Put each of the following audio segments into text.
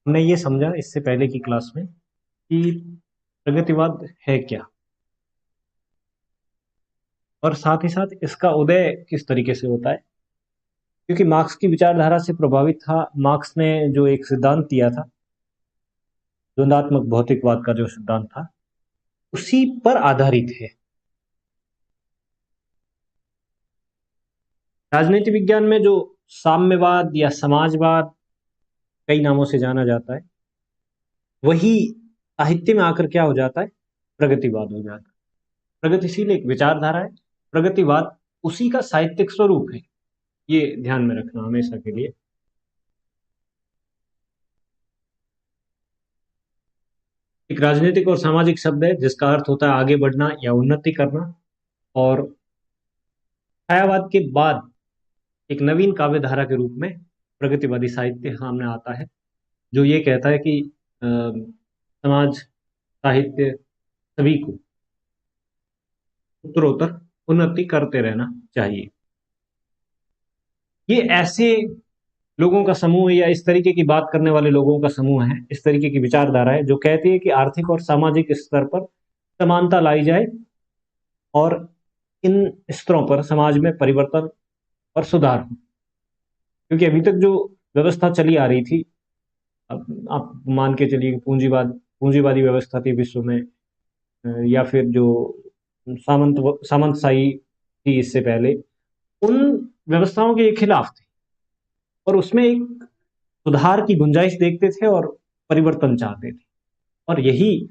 हमने ये समझा इससे पहले की क्लास में कि प्रगतिवाद है क्या, और साथ ही साथ इसका उदय किस तरीके से होता है। क्योंकि मार्क्स की विचारधारा से प्रभावित था, मार्क्स ने जो एक सिद्धांत दिया था, द्वंदात्मक भौतिकवाद का जो सिद्धांत था, उसी पर आधारित है। राजनीति विज्ञान में जो साम्यवाद या समाजवाद, कई नामों से जाना जाता है, वही साहित्य में आकर क्या हो जाता है, प्रगतिवाद हो जाता है। प्रगतिशील एक विचारधारा है, प्रगतिवाद उसी का साहित्यिक स्वरूप है। ये ध्यान में रखना हमेशा के लिए। एक राजनीतिक और सामाजिक शब्द है जिसका अर्थ होता है आगे बढ़ना या उन्नति करना, और छायावाद के बाद एक नवीन काव्य धारा के रूप में प्रगतिवादी साहित्य सामने आता है, जो ये कहता है कि समाज, साहित्य सभी को उत्तरोत्तर उन्नति करते रहना चाहिए। ये ऐसे लोगों का समूह है या इस तरीके की बात करने वाले लोगों का समूह है, इस तरीके की विचारधारा है जो कहती है कि आर्थिक और सामाजिक स्तर पर समानता लाई जाए और इन स्तरों पर समाज में परिवर्तन और सुधार हो। क्योंकि अभी तक जो व्यवस्था चली आ रही थी, अब आप मान के चलिए कि पूंजीवादी व्यवस्था थी विश्व में, या फिर जो सामंतशाही थी इससे पहले, उन व्यवस्थाओं के खिलाफ थे और उसमें एक सुधार की गुंजाइश देखते थे और परिवर्तन चाहते थे। और यही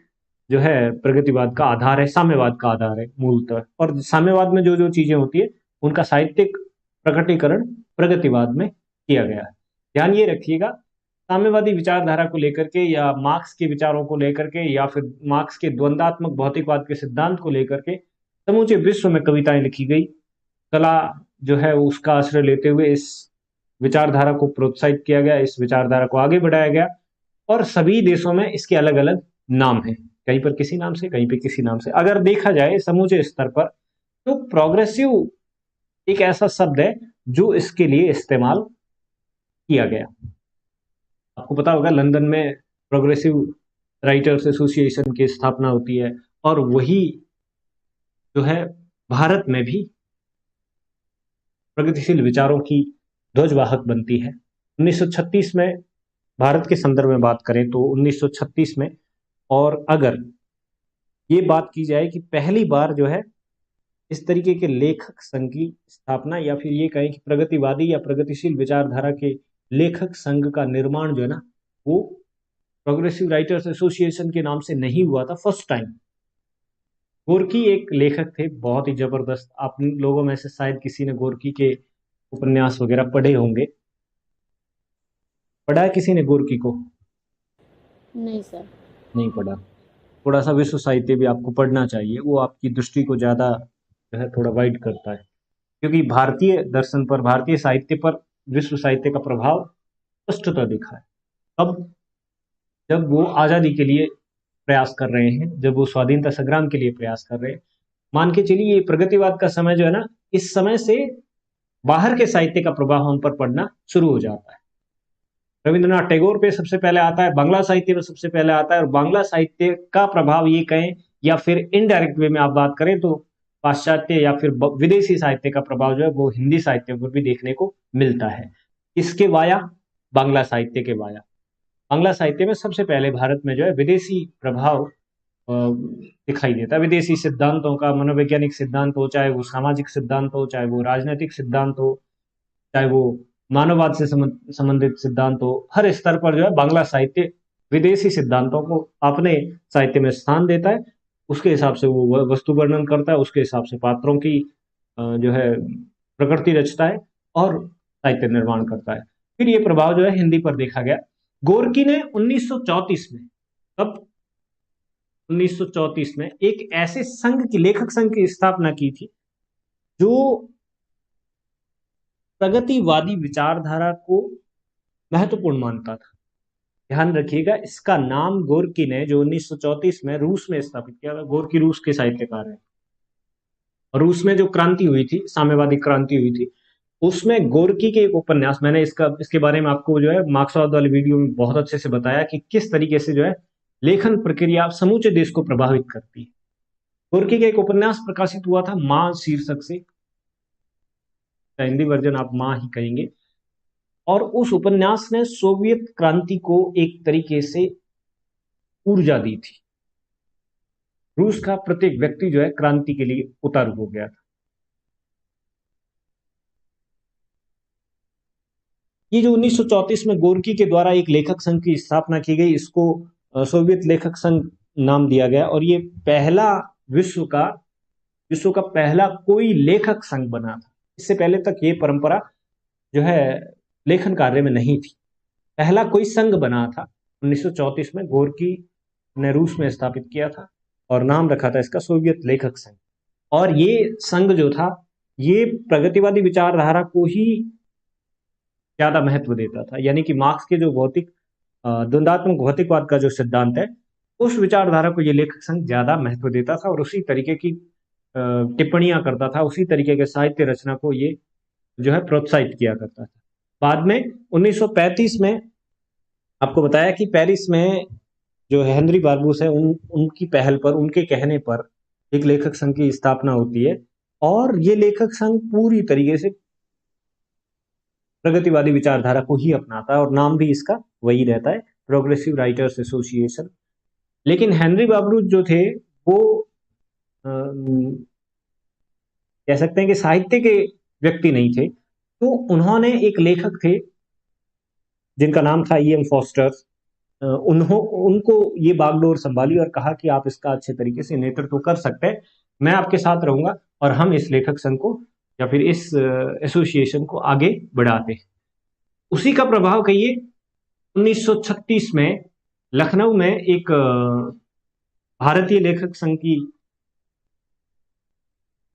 जो है प्रगतिवाद का आधार है, साम्यवाद का आधार है मूलतः। और साम्यवाद में जो जो चीजें होती है उनका साहित्यिक प्रकटीकरण प्रगतिवाद में किया गया है। ध्यान ये रखिएगा, साम्यवादी विचारधारा को लेकर के या मार्क्स के विचारों को लेकर के या फिर मार्क्स के द्वंदात्मक भौतिकवाद के सिद्धांत को लेकर के समूचे विश्व में कविताएं लिखी गई, कला जो है उसका आश्रय लेते हुए इस विचारधारा को प्रोत्साहित किया गया, इस विचारधारा को आगे बढ़ाया गया। और सभी देशों में इसके अलग अलग नाम हैं, कहीं पर किसी नाम से, कहीं पर किसी नाम से। अगर देखा जाए समूचे स्तर पर तो प्रोग्रेसिव एक ऐसा शब्द है जो इसके लिए इस्तेमाल किया गया। आपको पता होगा लंदन में प्रोग्रेसिव राइटर्स एसोसिएशन की स्थापना होती है, और वही जो है भारत में भी प्रगतिशील विचारों की ध्वजवाहक बनती है। 1936 में भारत के संदर्भ में बात करें तो 1936 में, और अगर ये बात की जाए कि पहली बार जो है इस तरीके के लेखक संघ की स्थापना, या फिर ये कहें कि प्रगतिवादी या प्रगतिशील विचारधारा के लेखक संघ का निर्माण जो है ना, वो प्रोग्रेसिव राइटर्स एसोसिएशन के नाम से नहीं हुआ था। फर्स्ट टाइम गोरकी एक लेखक थे, बहुत ही जबरदस्त। आप लोगों में से शायद किसी ने गोरकी के उपन्यास वगैरह पढ़े होंगे। पढ़ा है किसी ने गोरकी को? नहीं सर। नहीं पढ़ा। थोड़ा सा विश्व साहित्य भी आपको पढ़ना चाहिए, वो आपकी दृष्टि को ज्यादा जो है थोड़ा वाइड करता है। क्योंकि भारतीय दर्शन पर, भारतीय साहित्य पर विश्व साहित्य का प्रभाव स्पष्टतः दिखा है। अब जब वो आजादी के लिए प्रयास कर रहे हैं, जब वो स्वाधीनता संग्राम के लिए प्रयास कर रहे हैं, मान के चलिए ये प्रगतिवाद का समय जो है ना, इस समय से बाहर के साहित्य का प्रभाव हम पर पड़ना शुरू हो जाता है। रविंद्रनाथ टैगोर पे सबसे पहले आता है, बांग्ला साहित्य में सबसे पहले आता है, और बांग्ला साहित्य का प्रभाव ये कहें या फिर इनडायरेक्ट वे में आप बात करें तो पाश्चात्य या फिर विदेशी साहित्य का प्रभाव जो है वो हिंदी साहित्य पर भी देखने को मिलता है। इसके वाया, बांग्ला साहित्य के वाया। बांग्ला साहित्य में सबसे पहले भारत में जो है विदेशी प्रभाव दिखाई देता है। विदेशी सिद्धांतों का, मनोवैज्ञानिक सिद्धांत हो, चाहे वो सामाजिक सिद्धांत हो, चाहे वो राजनीतिक सिद्धांत हो, चाहे वो मानववाद से संबंधित सिद्धांत हो, हर स्तर पर जो है बांग्ला साहित्य विदेशी सिद्धांतों को अपने साहित्य में स्थान देता है। उसके हिसाब से वो वस्तु वर्णन करता है, उसके हिसाब से पात्रों की जो है प्रकृति रचता है और साहित्य निर्माण करता है। फिर ये प्रभाव जो है हिंदी पर देखा गया। गोरकी ने 1934 में, तब 1934 में एक ऐसे संघ की, लेखक संघ की स्थापना की थी जो प्रगतिवादी विचारधारा को महत्वपूर्ण मानता था। ध्यान रखिएगा, इसका नाम गोरकी ने जो 1934 में रूस में स्थापित किया था। गोरकी रूस के साहित्यकार हैं, और रूस में जो क्रांति हुई थी, साम्यवादी क्रांति हुई थी, उसमें गोरकी के एक उपन्यास, मैंने इसके बारे में आपको जो है मार्क्सवाद वाली वीडियो में बहुत अच्छे से बताया कि किस तरीके से जो है लेखन प्रक्रिया समूचे देश को प्रभावित करती है। गोरकी का एक उपन्यास प्रकाशित हुआ था माँ शीर्षक से, हिंदी वर्जन आप माँ ही कहेंगे। और उस उपन्यास ने सोवियत क्रांति को एक तरीके से ऊर्जा दी थी। रूस का प्रत्येक व्यक्ति जो है क्रांति के लिए उतारू हो गया था। ये जो 1934 में गोरकी के द्वारा एक लेखक संघ की स्थापना की गई, इसको सोवियत लेखक संघ नाम दिया गया, और ये पहला विश्व का पहला कोई लेखक संघ बना था। इससे पहले तक ये परंपरा जो है लेखन कार्य में नहीं थी। पहला कोई संघ बना था 1934 में, गोरकी ने रूस में स्थापित किया था और नाम रखा था इसका सोवियत लेखक संघ। और ये संघ जो था ये प्रगतिवादी विचारधारा को ही ज्यादा महत्व देता था, यानी कि मार्क्स के जो द्वंदात्मक भौतिकवाद का जो सिद्धांत है, उस विचारधारा को ये लेखक संघ ज्यादा महत्व देता था और उसी तरीके की टिप्पणियां करता था, उसी तरीके के साहित्य रचना को ये जो है प्रोत्साहित किया करता था। बाद में 1935 में आपको बताया कि पेरिस में जो हेनरी बारबूस है, उनकी पहल पर, उनके कहने पर एक लेखक संघ की स्थापना होती है। और ये लेखक संघ पूरी तरीके से प्रगतिवादी विचारधारा को ही अपनाता है और नाम भी इसका वही रहता है, प्रोग्रेसिव राइटर्स एसोसिएशन। लेकिन हेनरी बारबूस जो थे वो कह सकते हैं कि साहित्य के व्यक्ति नहीं थे, तो उन्होंने एक लेखक थे जिनका नाम था ई एम फॉस्टर, उनको ये बागडोर संभाली और कहा कि आप इसका अच्छे तरीके से नेतृत्व कर सकते हैं, मैं आपके साथ रहूंगा और हम इस लेखक संघ को या फिर इस एसोसिएशन को आगे बढ़ाते हैं। उसी का प्रभाव कहिए 1936 में लखनऊ में एक भारतीय लेखक संघ की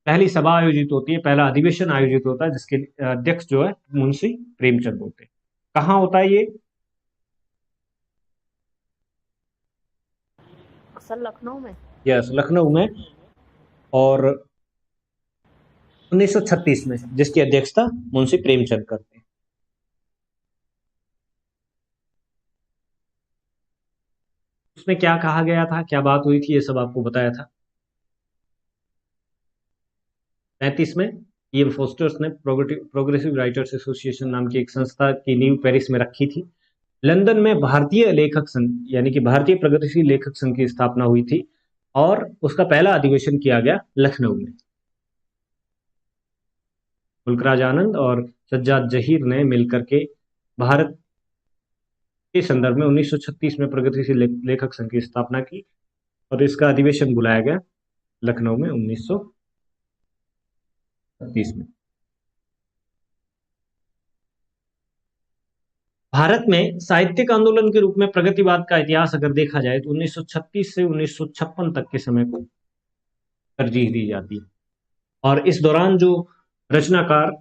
पहली सभा आयोजित होती है, पहला अधिवेशन आयोजित होता है, जिसके अध्यक्ष जो है मुंशी प्रेमचंद होते हैं। कहाँ होता है ये? सर लखनऊ में। यस, लखनऊ में, और 1936 में, जिसकी अध्यक्षता मुंशी प्रेमचंद करते हैं। उसमें क्या कहा गया था, क्या बात हुई थी, ये सब आपको बताया था। 35 में ई एम फोस्टर्स ने प्रोग्रेसिव राइटर्स एसोसिएशन नाम की एक संस्था की नींव पेरिस में रखी थी। लंदन में भारतीय लेखक संघ यानी कि भारतीय प्रगतिशील लेखक संघ की स्थापना हुई थी और उसका पहला अधिवेशन किया गया लखनऊ में। मुल्कराज आनंद और सज्जाद जहीर ने मिलकर के भारत के संदर्भ में 1936 में प्रगतिशील लेखक संघ की स्थापना की और इसका अधिवेशन बुलाया गया लखनऊ में 1936 में। भारत में साहित्यिक आंदोलन के रूप में प्रगतिवाद का इतिहास अगर देखा जाए तो 1936 से 1956 तक के समय को तरजीह दी जाती है। और इस दौरान जो रचनाकार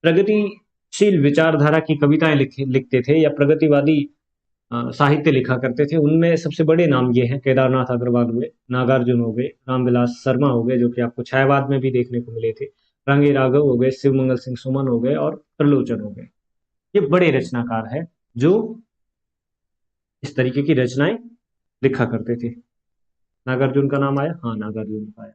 प्रगतिशील विचारधारा की कविताएं लिखते थे या प्रगतिवादी साहित्य लिखा करते थे, उनमें सबसे बड़े नाम ये हैं, केदारनाथ अग्रवाल हुए, नागार्जुन हो गए, रामविलास शर्मा हो गए जो कि आपको छायावाद में भी देखने को मिले थे, रंगे राघव हो गए, शिवमंगल सिंह सुमन हो गए और त्रिलोचन हो गए। ये बड़े रचनाकार हैं जो इस तरीके की रचनाएं लिखा करते थे। नागार्जुन का नाम आया? हाँ, नागार्जुन का आया।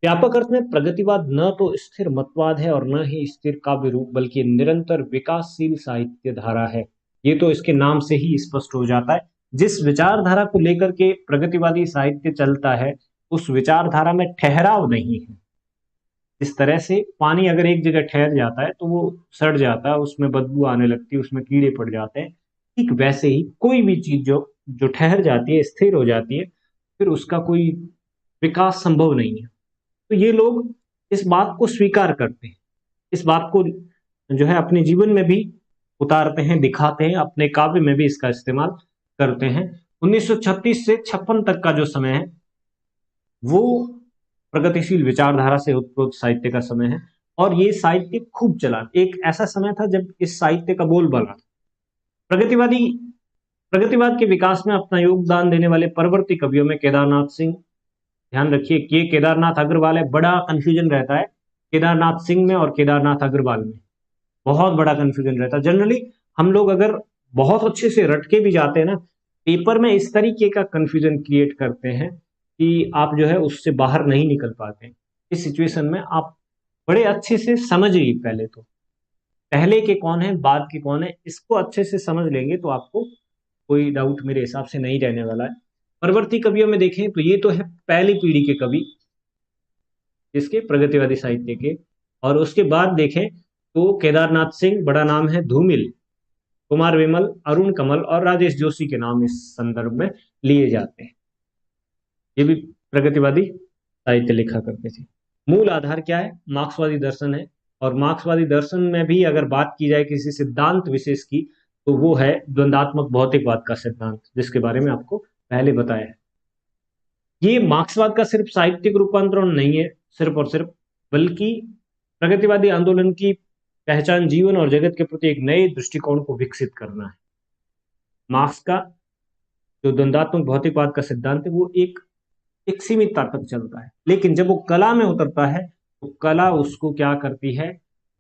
व्यापक अर्थ में प्रगतिवाद न तो स्थिर मतवाद है और न ही स्थिर काव्य रूप, बल्कि निरंतर विकासशील साहित्य धारा है। ये तो इसके नाम से ही स्पष्ट हो जाता है। जिस विचारधारा को लेकर के प्रगतिवादी साहित्य चलता है उस विचारधारा में ठहराव नहीं है। इस तरह से पानी अगर एक जगह ठहर जाता है तो वो सड़ जाता है, उसमें बदबू आने लगती है, उसमें कीड़े पड़ जाते हैं। ठीक वैसे ही कोई भी चीज जो ठहर जाती है, स्थिर हो जाती है, फिर उसका कोई विकास संभव नहीं है। तो ये लोग इस बात को स्वीकार करते हैं, इस बात को जो है अपने जीवन में भी उतारते हैं, दिखाते हैं, अपने काव्य में भी इसका इस्तेमाल करते हैं। 1936 से 56 तक का जो समय है वो प्रगतिशील विचारधारा से उत्प्रोत साहित्य का समय है और ये साहित्य खूब चला। एक ऐसा समय था जब इस साहित्य का बोलबाला था। प्रगतिवाद के विकास में अपना योगदान देने वाले परवर्ती कवियों में केदारनाथ सिंह, ध्यान रखिए, के केदारनाथ अग्रवाल है, बड़ा कंफ्यूजन रहता है केदारनाथ सिंह में और केदारनाथ अग्रवाल में, बहुत बड़ा कंफ्यूजन रहता है। जनरली हम लोग अगर बहुत अच्छे से रट के भी जाते हैं ना, पेपर में इस तरीके का कंफ्यूजन क्रिएट करते हैं कि आप जो है उससे बाहर नहीं निकल पाते। इस सिचुएशन में आप बड़े अच्छे से समझिए, पहले तो पहले के कौन है बाद के कौन है, इसको अच्छे से समझ लेंगे तो आपको कोई डाउट मेरे हिसाब से नहीं रहने वाला है। परवर्ती कवियों में देखें तो ये तो है पहली पीढ़ी के कवि, इसके प्रगतिवादी साहित्य के। और उसके बाद देखें तो केदारनाथ सिंह, बड़ा नाम है धूमिल, कुमार विमल, अरुण कमल और राजेश जोशी के नाम इस संदर्भ में लिए जाते हैं। ये भी प्रगतिवादी साहित्य लिखा करते थे। मूल आधार क्या है? मार्क्सवादी दर्शन है। और मार्क्सवादी दर्शन में भी अगर बात की जाए किसी सिद्धांत विशेष की, तो वो है द्वंदात्मक भौतिकवाद का सिद्धांत, जिसके बारे में आपको पहले बताया है। ये मार्क्सवाद का सिर्फ साहित्यिक रूपांतरण नहीं है सिर्फ और सिर्फ, बल्कि प्रगतिवादी आंदोलन की पहचान जीवन और जगत के प्रति एक नए दृष्टिकोण को विकसित करना है। मार्क्स का जो द्वंदात्मक भौतिकवाद का सिद्धांत है वो एक सीमित तार तक चलता है, लेकिन जब वो कला में उतरता है तो कला उसको क्या करती है,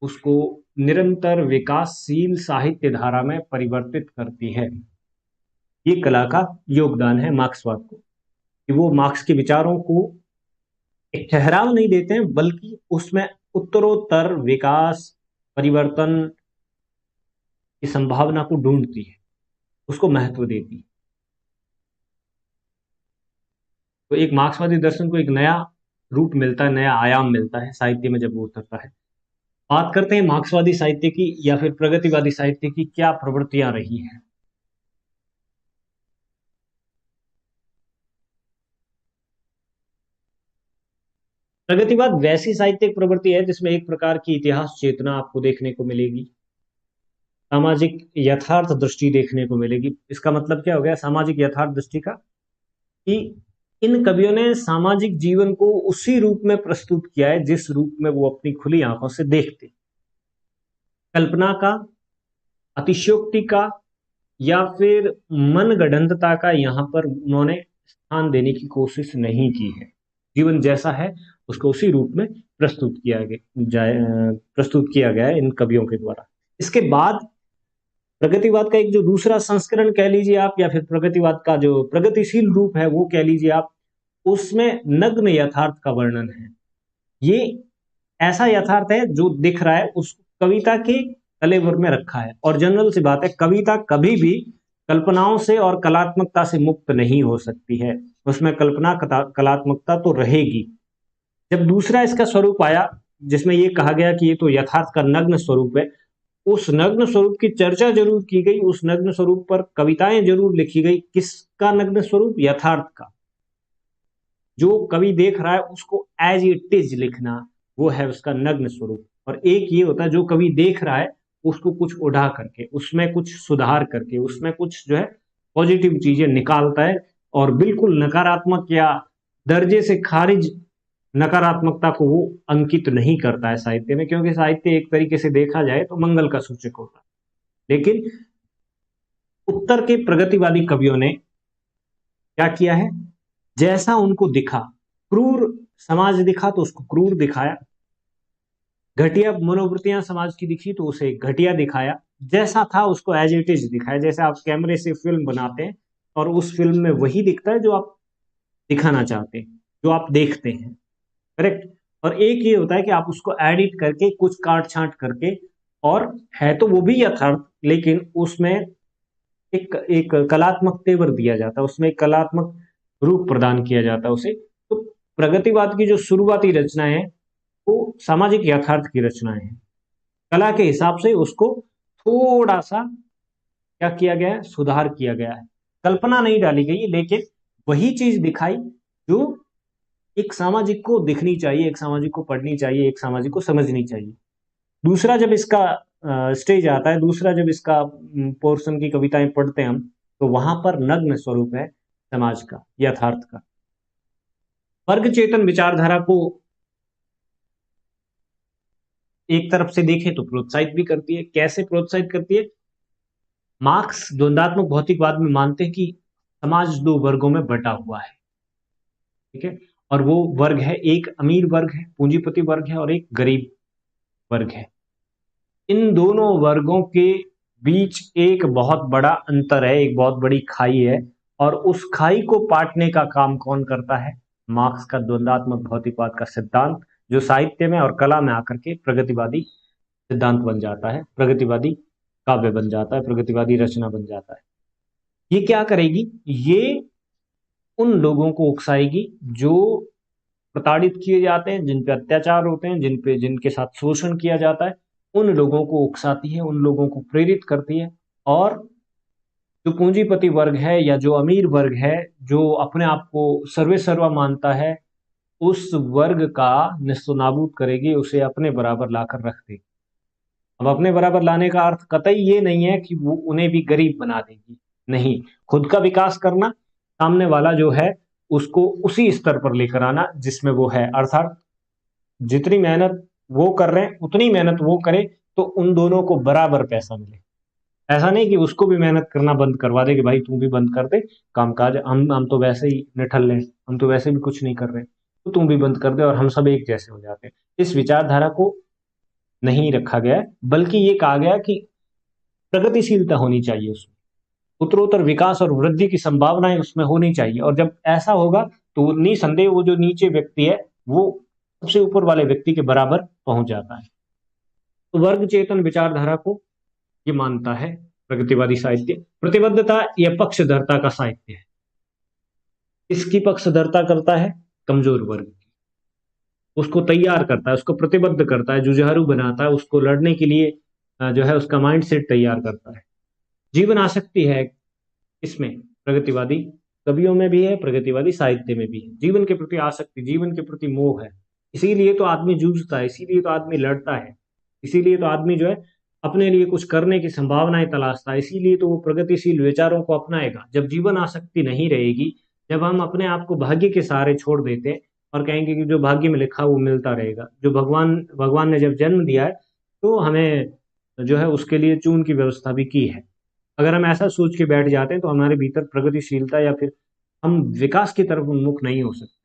उसको निरंतर विकासशील साहित्य धारा में परिवर्तित करती है। ये कला का योगदान है मार्क्सवाद को, कि वो मार्क्स के विचारों को एक ठहराव नहीं देते हैं, बल्कि उसमें उत्तरोत्तर विकास, परिवर्तन की संभावना को ढूंढती है, उसको महत्व देती है। तो एक मार्क्सवादी दर्शन को एक नया रूप मिलता है, नया आयाम मिलता है साहित्य में जब वो उतरता है। बात करते हैं मार्क्सवादी साहित्य की या फिर प्रगतिवादी साहित्य की क्या प्रवृत्तियां रही हैं। प्रगतिवाद वैसी साहित्यिक प्रवृत्ति है जिसमें एक प्रकार की इतिहास चेतना आपको देखने को मिलेगी, सामाजिक यथार्थ दृष्टि देखने को मिलेगी। इसका मतलब क्या हो गया सामाजिक यथार्थ दृष्टि का, कि इन कवियों ने सामाजिक जीवन को उसी रूप में प्रस्तुत किया है जिस रूप में वो अपनी खुली आंखों से देखते। कल्पना का, अतिशयोक्ति का या फिर मनगढ़ंतता का यहाँ पर उन्होंने स्थान देने की कोशिश नहीं की है। जीवन जैसा है उसको उसी रूप में प्रस्तुत किया गया है इन कवियों के द्वारा। इसके बाद प्रगतिवाद का एक जो दूसरा संस्करण कह लीजिए आप, या फिर प्रगतिवाद का जो प्रगतिशील रूप है वो कह लीजिए आप, उसमें नग्न यथार्थ का वर्णन है। ये ऐसा यथार्थ है जो दिख रहा है उसको कविता के कलेवर में रखा है। और जनरल सी बात है, कविता कभी भी कल्पनाओं से और कलात्मकता से मुक्त नहीं हो सकती है, उसमें कल्पना कलात्मकता तो रहेगी। जब दूसरा इसका स्वरूप आया जिसमें ये कहा गया कि ये तो यथार्थ का नग्न स्वरूप है, उस नग्न स्वरूप की चर्चा जरूर की गई, उस नग्न स्वरूप पर कविताएं जरूर लिखी गई। किसका नग्न स्वरूप? यथार्थ का। जो कवि देख रहा है उसको एज इट इज लिखना, वो है उसका नग्न स्वरूप। और एक ये होता है जो कवि देख रहा है उसको कुछ उड़ा करके, उसमें कुछ सुधार करके, उसमें कुछ जो है पॉजिटिव चीजें निकालता है, और बिल्कुल नकारात्मक या दर्जे से खारिज नकारात्मकता को वो अंकित नहीं करता है साहित्य में, क्योंकि साहित्य एक तरीके से देखा जाए तो मंगल का सूचक होता है। लेकिन उत्तर के प्रगतिवादी कवियों ने क्या किया है, जैसा उनको दिखा, क्रूर समाज दिखा तो उसको क्रूर दिखाया, घटिया मनोवृत्तियां समाज की दिखी तो उसे घटिया दिखाया, जैसा था उसको एज इट इज दिखाया। जैसे आप कैमरे से फिल्म बनाते हैं और उस फिल्म में वही दिखता है जो आप दिखाना चाहते हैं, जो आप देखते हैं, करेक्ट। और एक ये होता है कि आप उसको एडिट करके, कुछ काट छांट करके, और है तो वो भी यथार्थ, लेकिन उसमें एक एक कलात्मक तेवर दिया जाता है, उसमें एक कलात्मक रूप प्रदान किया जाता है उसे। तो प्रगतिवाद की जो शुरुआती रचनाएं हैं वो सामाजिक यथार्थ की रचनाएं हैं। कला के हिसाब से उसको थोड़ा सा क्या किया गया है, सुधार किया गया है। कल्पना नहीं डाली गई, लेकिन वही चीज दिखाई जो एक सामाजिक को दिखनी चाहिए, एक सामाजिक को पढ़नी चाहिए, एक सामाजिक को समझनी चाहिए। दूसरा जब इसका स्टेज आता है, दूसरा जब इसका पोर्शन की कविताएं पढ़ते हैं हम, तो वहां पर नग्न स्वरूप है समाज का, यथार्थ का। वर्ग चेतन विचारधारा को एक तरफ से देखें तो प्रोत्साहित भी करती है। कैसे प्रोत्साहित करती है? मार्क्स द्वंदात्मक भौतिकवाद में मानते हैं कि समाज दो वर्गों में बटा हुआ है, ठीक है, और वो वर्ग है, एक अमीर वर्ग है, पूंजीपति वर्ग है, और एक गरीब वर्ग है। इन दोनों वर्गों के बीच एक बहुत बड़ा अंतर है, एक बहुत बड़ी खाई है, और उस खाई को पाटने का काम कौन करता है? मार्क्स का द्वंदात्मक भौतिकवाद का सिद्धांत, जो साहित्य में और कला में आकर के प्रगतिवादी सिद्धांत बन जाता है, प्रगतिवादी काव्य बन जाता है, प्रगतिवादी रचना बन जाता है। ये क्या करेगी? ये उन लोगों को उकसाएगी जो प्रताड़ित किए जाते हैं, जिन पे अत्याचार होते हैं, जिनके साथ शोषण किया जाता है, उन लोगों को उकसाती है, उन लोगों को प्रेरित करती है। और जो पूंजीपति वर्ग है या जो अमीर वर्ग है, जो अपने आप को सर्वे सर्वा मानता है, उस वर्ग का निस्तनाबूद करेगी, उसे अपने बराबर लाकर रख देगी। अब अपने बराबर लाने का अर्थ कतई ये नहीं है कि वो उन्हें भी गरीब बना देगी, नहीं। खुद का विकास करना, सामने वाला जो है उसको उसी स्तर पर लेकर आना जिसमें वो है, अर्थात जितनी मेहनत वो कर रहे हैं उतनी मेहनत वो करे, तो उन दोनों को बराबर पैसा मिले। ऐसा नहीं कि उसको भी मेहनत करना बंद करवा दे कि भाई तू भी बंद कर दे कामकाज, हम तो वैसे ही निठल्ले हैं, हम तो वैसे भी कुछ नहीं कर रहे, तो तुम भी बंद कर दे और हम सब एक जैसे हो जाते हैं। इस विचारधारा को नहीं रखा गया है, बल्कि ये कहा गया कि प्रगतिशीलता होनी चाहिए, उसमें उत्तरोत्तर विकास और वृद्धि की संभावनाएं उसमें होनी चाहिए। और जब ऐसा होगा तो निसंदेह वो जो नीचे व्यक्ति है वो सबसे ऊपर वाले व्यक्ति के बराबर पहुंच जाता है। तो वर्ग चेतन विचारधारा को ये मानता है प्रगतिवादी साहित्य। प्रतिबद्धता या पक्षधरता का साहित्य है। इसकी पक्षधरता करता है कमजोर वर्ग की, उसको तैयार करता है, उसको प्रतिबद्ध करता है, जुझारू बनाता है, उसको लड़ने के लिए जो है उसका माइंड सेट तैयार करता है। जीवन आसक्ति है इसमें, प्रगतिवादी कवियों में भी है, प्रगतिवादी साहित्य में भी है। जीवन के प्रति आसक्ति, जीवन के प्रति मोह है। इसीलिए तो आदमी जूझता है, इसीलिए तो आदमी लड़ता है, इसीलिए तो आदमी जो है अपने लिए कुछ करने की संभावनाएं तलाशता है, इसीलिए तो वो प्रगतिशील विचारों को अपनाएगा। जब जीवन आसक्ति नहीं रहेगी, जब हम अपने आप को भाग्य के सहारे छोड़ देते हैं और कहेंगे कि जो भाग्य में लिखा वो मिलता रहेगा, जो भगवान भगवान ने जब जन्म दिया है तो हमें जो है उसके लिए चून की व्यवस्था भी की है, अगर हम ऐसा सोच के बैठ जाते हैं तो हमारे भीतर प्रगतिशीलता या फिर हम विकास की तरफ उन्मुख नहीं हो सकते,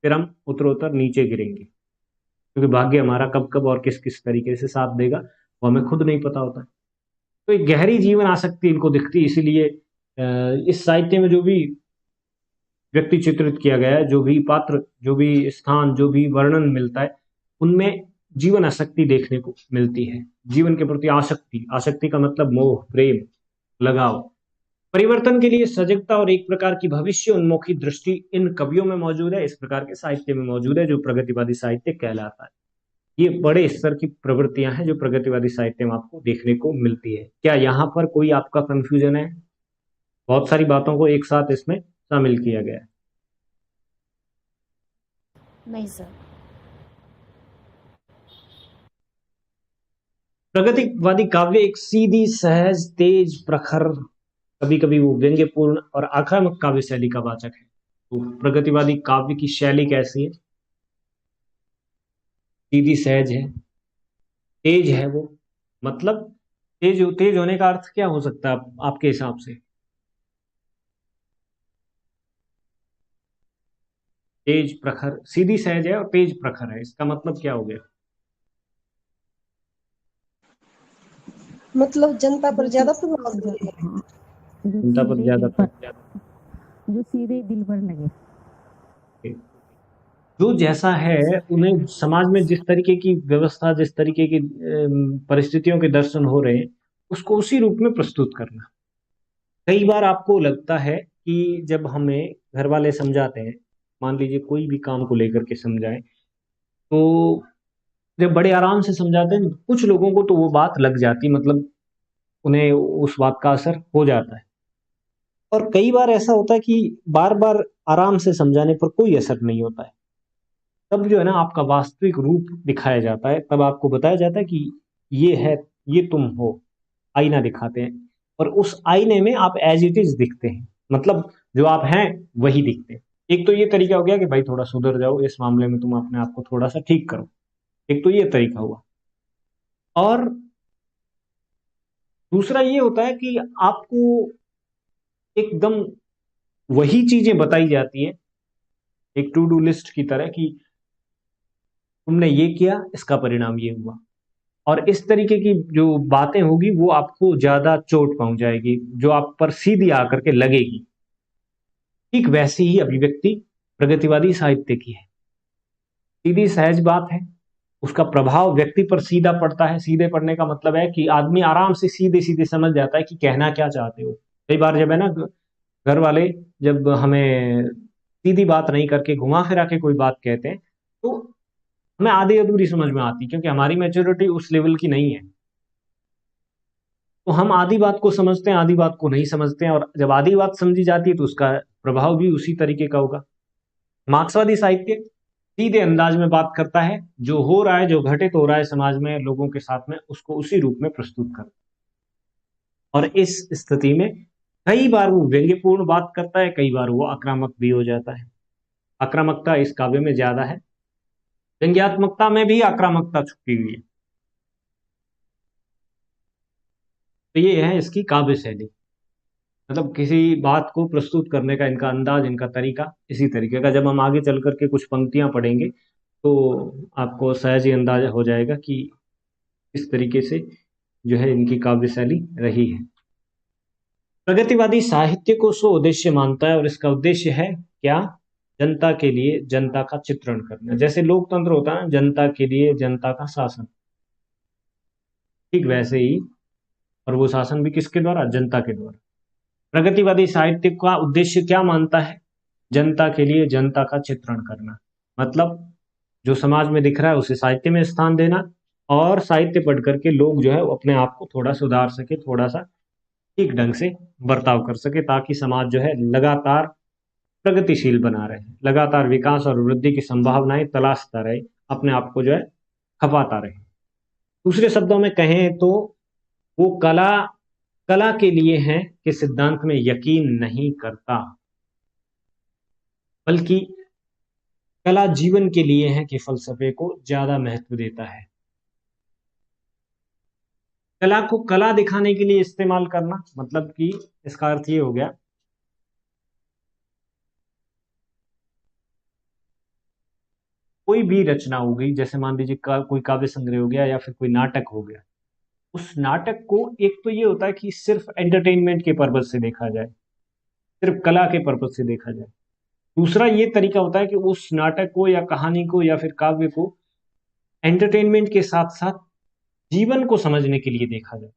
फिर हम उत्तरोत्तर नीचे गिरेंगे, क्योंकि भाग्य हमारा कब कब और किस किस तरीके से साथ देगा वो हमें खुद नहीं पता होता है। तो एक गहरी जीवन आसक्ति इनको दिखती है। इसीलिए इस साहित्य में जो भी व्यक्ति चित्रित किया गया है, जो भी पात्र, जो भी स्थान, जो भी वर्णन मिलता है, उनमें जीवन आसक्ति देखने को मिलती है। जीवन के प्रति आसक्ति, आसक्ति का मतलब मोह, प्रेम, लगाव। परिवर्तन के लिए सजगता और एक प्रकार की भविष्य उन्मुखी दृष्टि इन कवियों में मौजूद है, इस प्रकार के साहित्य में मौजूद है, जो प्रगतिवादी साहित्य कहलाता है। ये बड़े स्तर की प्रवृत्तियां हैं जो प्रगतिवादी साहित्य में आपको देखने को मिलती है। क्या यहाँ पर कोई आपका कंफ्यूजन है? बहुत सारी बातों को एक साथ इसमें शामिल किया गया है। नहीं सर। प्रगतिवादी काव्य एक सीधी, सहज, तेज, प्रखर, कभी कभी वो व्यंग्यपूर्ण और आक्रामक काव्य शैली का वाचक है। तो प्रगतिवादी काव्य की शैली कैसी है? सीधी, सहज है, तेज है वो। मतलब तेज, तेज होने का अर्थ क्या हो सकता है आपके हिसाब से? तेज, प्रखर, सीधी, सहज है और तेज, प्रखर है, इसका मतलब क्या हो गया? मतलब जनता पर जो ज्यादा सी- प्रभाव जो डाले। हाँ, जो जनता पर सीधे ज्यादा दिल पर, जो सीधे दिल पर लगे। जो जैसा है उन्हें समाज में जिस तरीके की व्यवस्था, जिस तरीके की परिस्थितियों के दर्शन हो रहे हैं, उसको उसी रूप में प्रस्तुत करना। कई बार आपको लगता है कि जब हमें घर वाले समझाते हैं, मान लीजिए कोई भी काम को लेकर के समझाएं, तो जब बड़े आराम से समझाते हैं कुछ लोगों को तो वो बात लग जाती, मतलब उन्हें उस बात का असर हो जाता है। और कई बार ऐसा होता है कि बार बार आराम से समझाने पर कोई असर नहीं होता है। तब जो है ना आपका वास्तविक रूप दिखाया जाता है, तब आपको बताया जाता है कि ये है, ये तुम हो। आईना दिखाते हैं और उस आईने में आप एज इट इज दिखते हैं, मतलब जो आप हैं वही दिखते हैं। एक तो ये तरीका हो गया कि भाई थोड़ा सुधर जाओ, इस मामले में तुम अपने आप को थोड़ा सा ठीक करो, एक तो ये तरीका हुआ। और दूसरा ये होता है कि आपको एकदम वही चीजें बताई जाती हैं, एक टू डू लिस्ट की तरह कि तुमने ये किया, इसका परिणाम ये हुआ। और इस तरीके की जो बातें होगी वो आपको ज्यादा चोट पहुंच जाएगी, जो आप पर सीधी आकर के लगेगी। ठीक वैसी ही अभिव्यक्ति प्रगतिवादी साहित्य की है। सीधी सहज बात है, उसका प्रभाव व्यक्ति पर सीधा पड़ता है। सीधे पड़ने का मतलब है कि आदमी आराम से सीधे सीधे समझ जाता है कि कहना क्या चाहते हो। कई बार जब है ना, घर वाले जब हमें सीधी बात नहीं करके घुमा फिरा के कोई बात कहते हैं, तो हमें आधी अधूरी समझ में आती, क्योंकि हमारी मैच्योरिटी उस लेवल की नहीं है। तो हम आधी बात को समझते हैं, आधी बात को नहीं समझते हैं, और जब आधी बात समझी जाती है तो उसका प्रभाव भी उसी तरीके का होगा। मार्क्सवादी साहित्य सीधे अंदाज में बात करता है, जो हो रहा है, जो घटित हो रहा है समाज में लोगों के साथ में, उसको उसी रूप में प्रस्तुत करता है। और इस स्थिति में कई बार वो व्यंग्यपूर्ण बात करता है, कई बार वो आक्रामक भी हो जाता है। आक्रामकता इस काव्य में ज्यादा है, व्यंग्यात्मकता में भी आक्रामकता छुपी हुई है। तो ये है इसकी काव्य शैली, मतलब किसी बात को प्रस्तुत करने का इनका अंदाज, इनका तरीका इसी तरीके का। जब हम आगे चल करके कुछ पंक्तियां पढ़ेंगे तो आपको सहज ही अंदाजा हो जाएगा कि इस तरीके से जो है इनकी काव्य शैली रही है। प्रगतिवादी साहित्य को स्व उद्देश्य मानता है, और इसका उद्देश्य है क्या? जनता के लिए जनता का चित्रण करना। जैसे लोकतंत्र होता है, जनता के लिए जनता का शासन, ठीक वैसे ही, और वो शासन भी किसके द्वारा? जनता के द्वारा। प्रगतिवादी साहित्य का उद्देश्य क्या मानता है? जनता के लिए जनता का चित्रण करना। मतलब जो समाज में दिख रहा है उसे साहित्य में स्थान देना, और साहित्य पढ़ करके लोग जो है वो अपने आप को थोड़ा सुधार सके, थोड़ा सा ठीक ढंग से बर्ताव कर सके, ताकि समाज जो है लगातार प्रगतिशील बना रहे, लगातार विकास और वृद्धि की संभावनाएं तलाशता रहे, अपने आप को जो है खपाता रहे। दूसरे शब्दों में कहें तो वो कला कला के लिए है कि सिद्धांत में यकीन नहीं करता, बल्कि कला जीवन के लिए है कि फलसफे को ज्यादा महत्व देता है। कला को कला दिखाने के लिए इस्तेमाल करना, मतलब कि इसका अर्थ ये हो गया, कोई भी रचना हो गई, जैसे मान लीजिए कोई काव्य संग्रह हो गया या फिर कोई नाटक हो गया, उस नाटक को एक तो ये होता है कि सिर्फ एंटरटेनमेंट के पर्पज से देखा जाए, सिर्फ कला के पर्पज से देखा जाए। दूसरा ये तरीका होता है कि उस नाटक को या कहानी को या फिर काव्य को एंटरटेनमेंट के साथ साथ जीवन को समझने के लिए देखा जाए।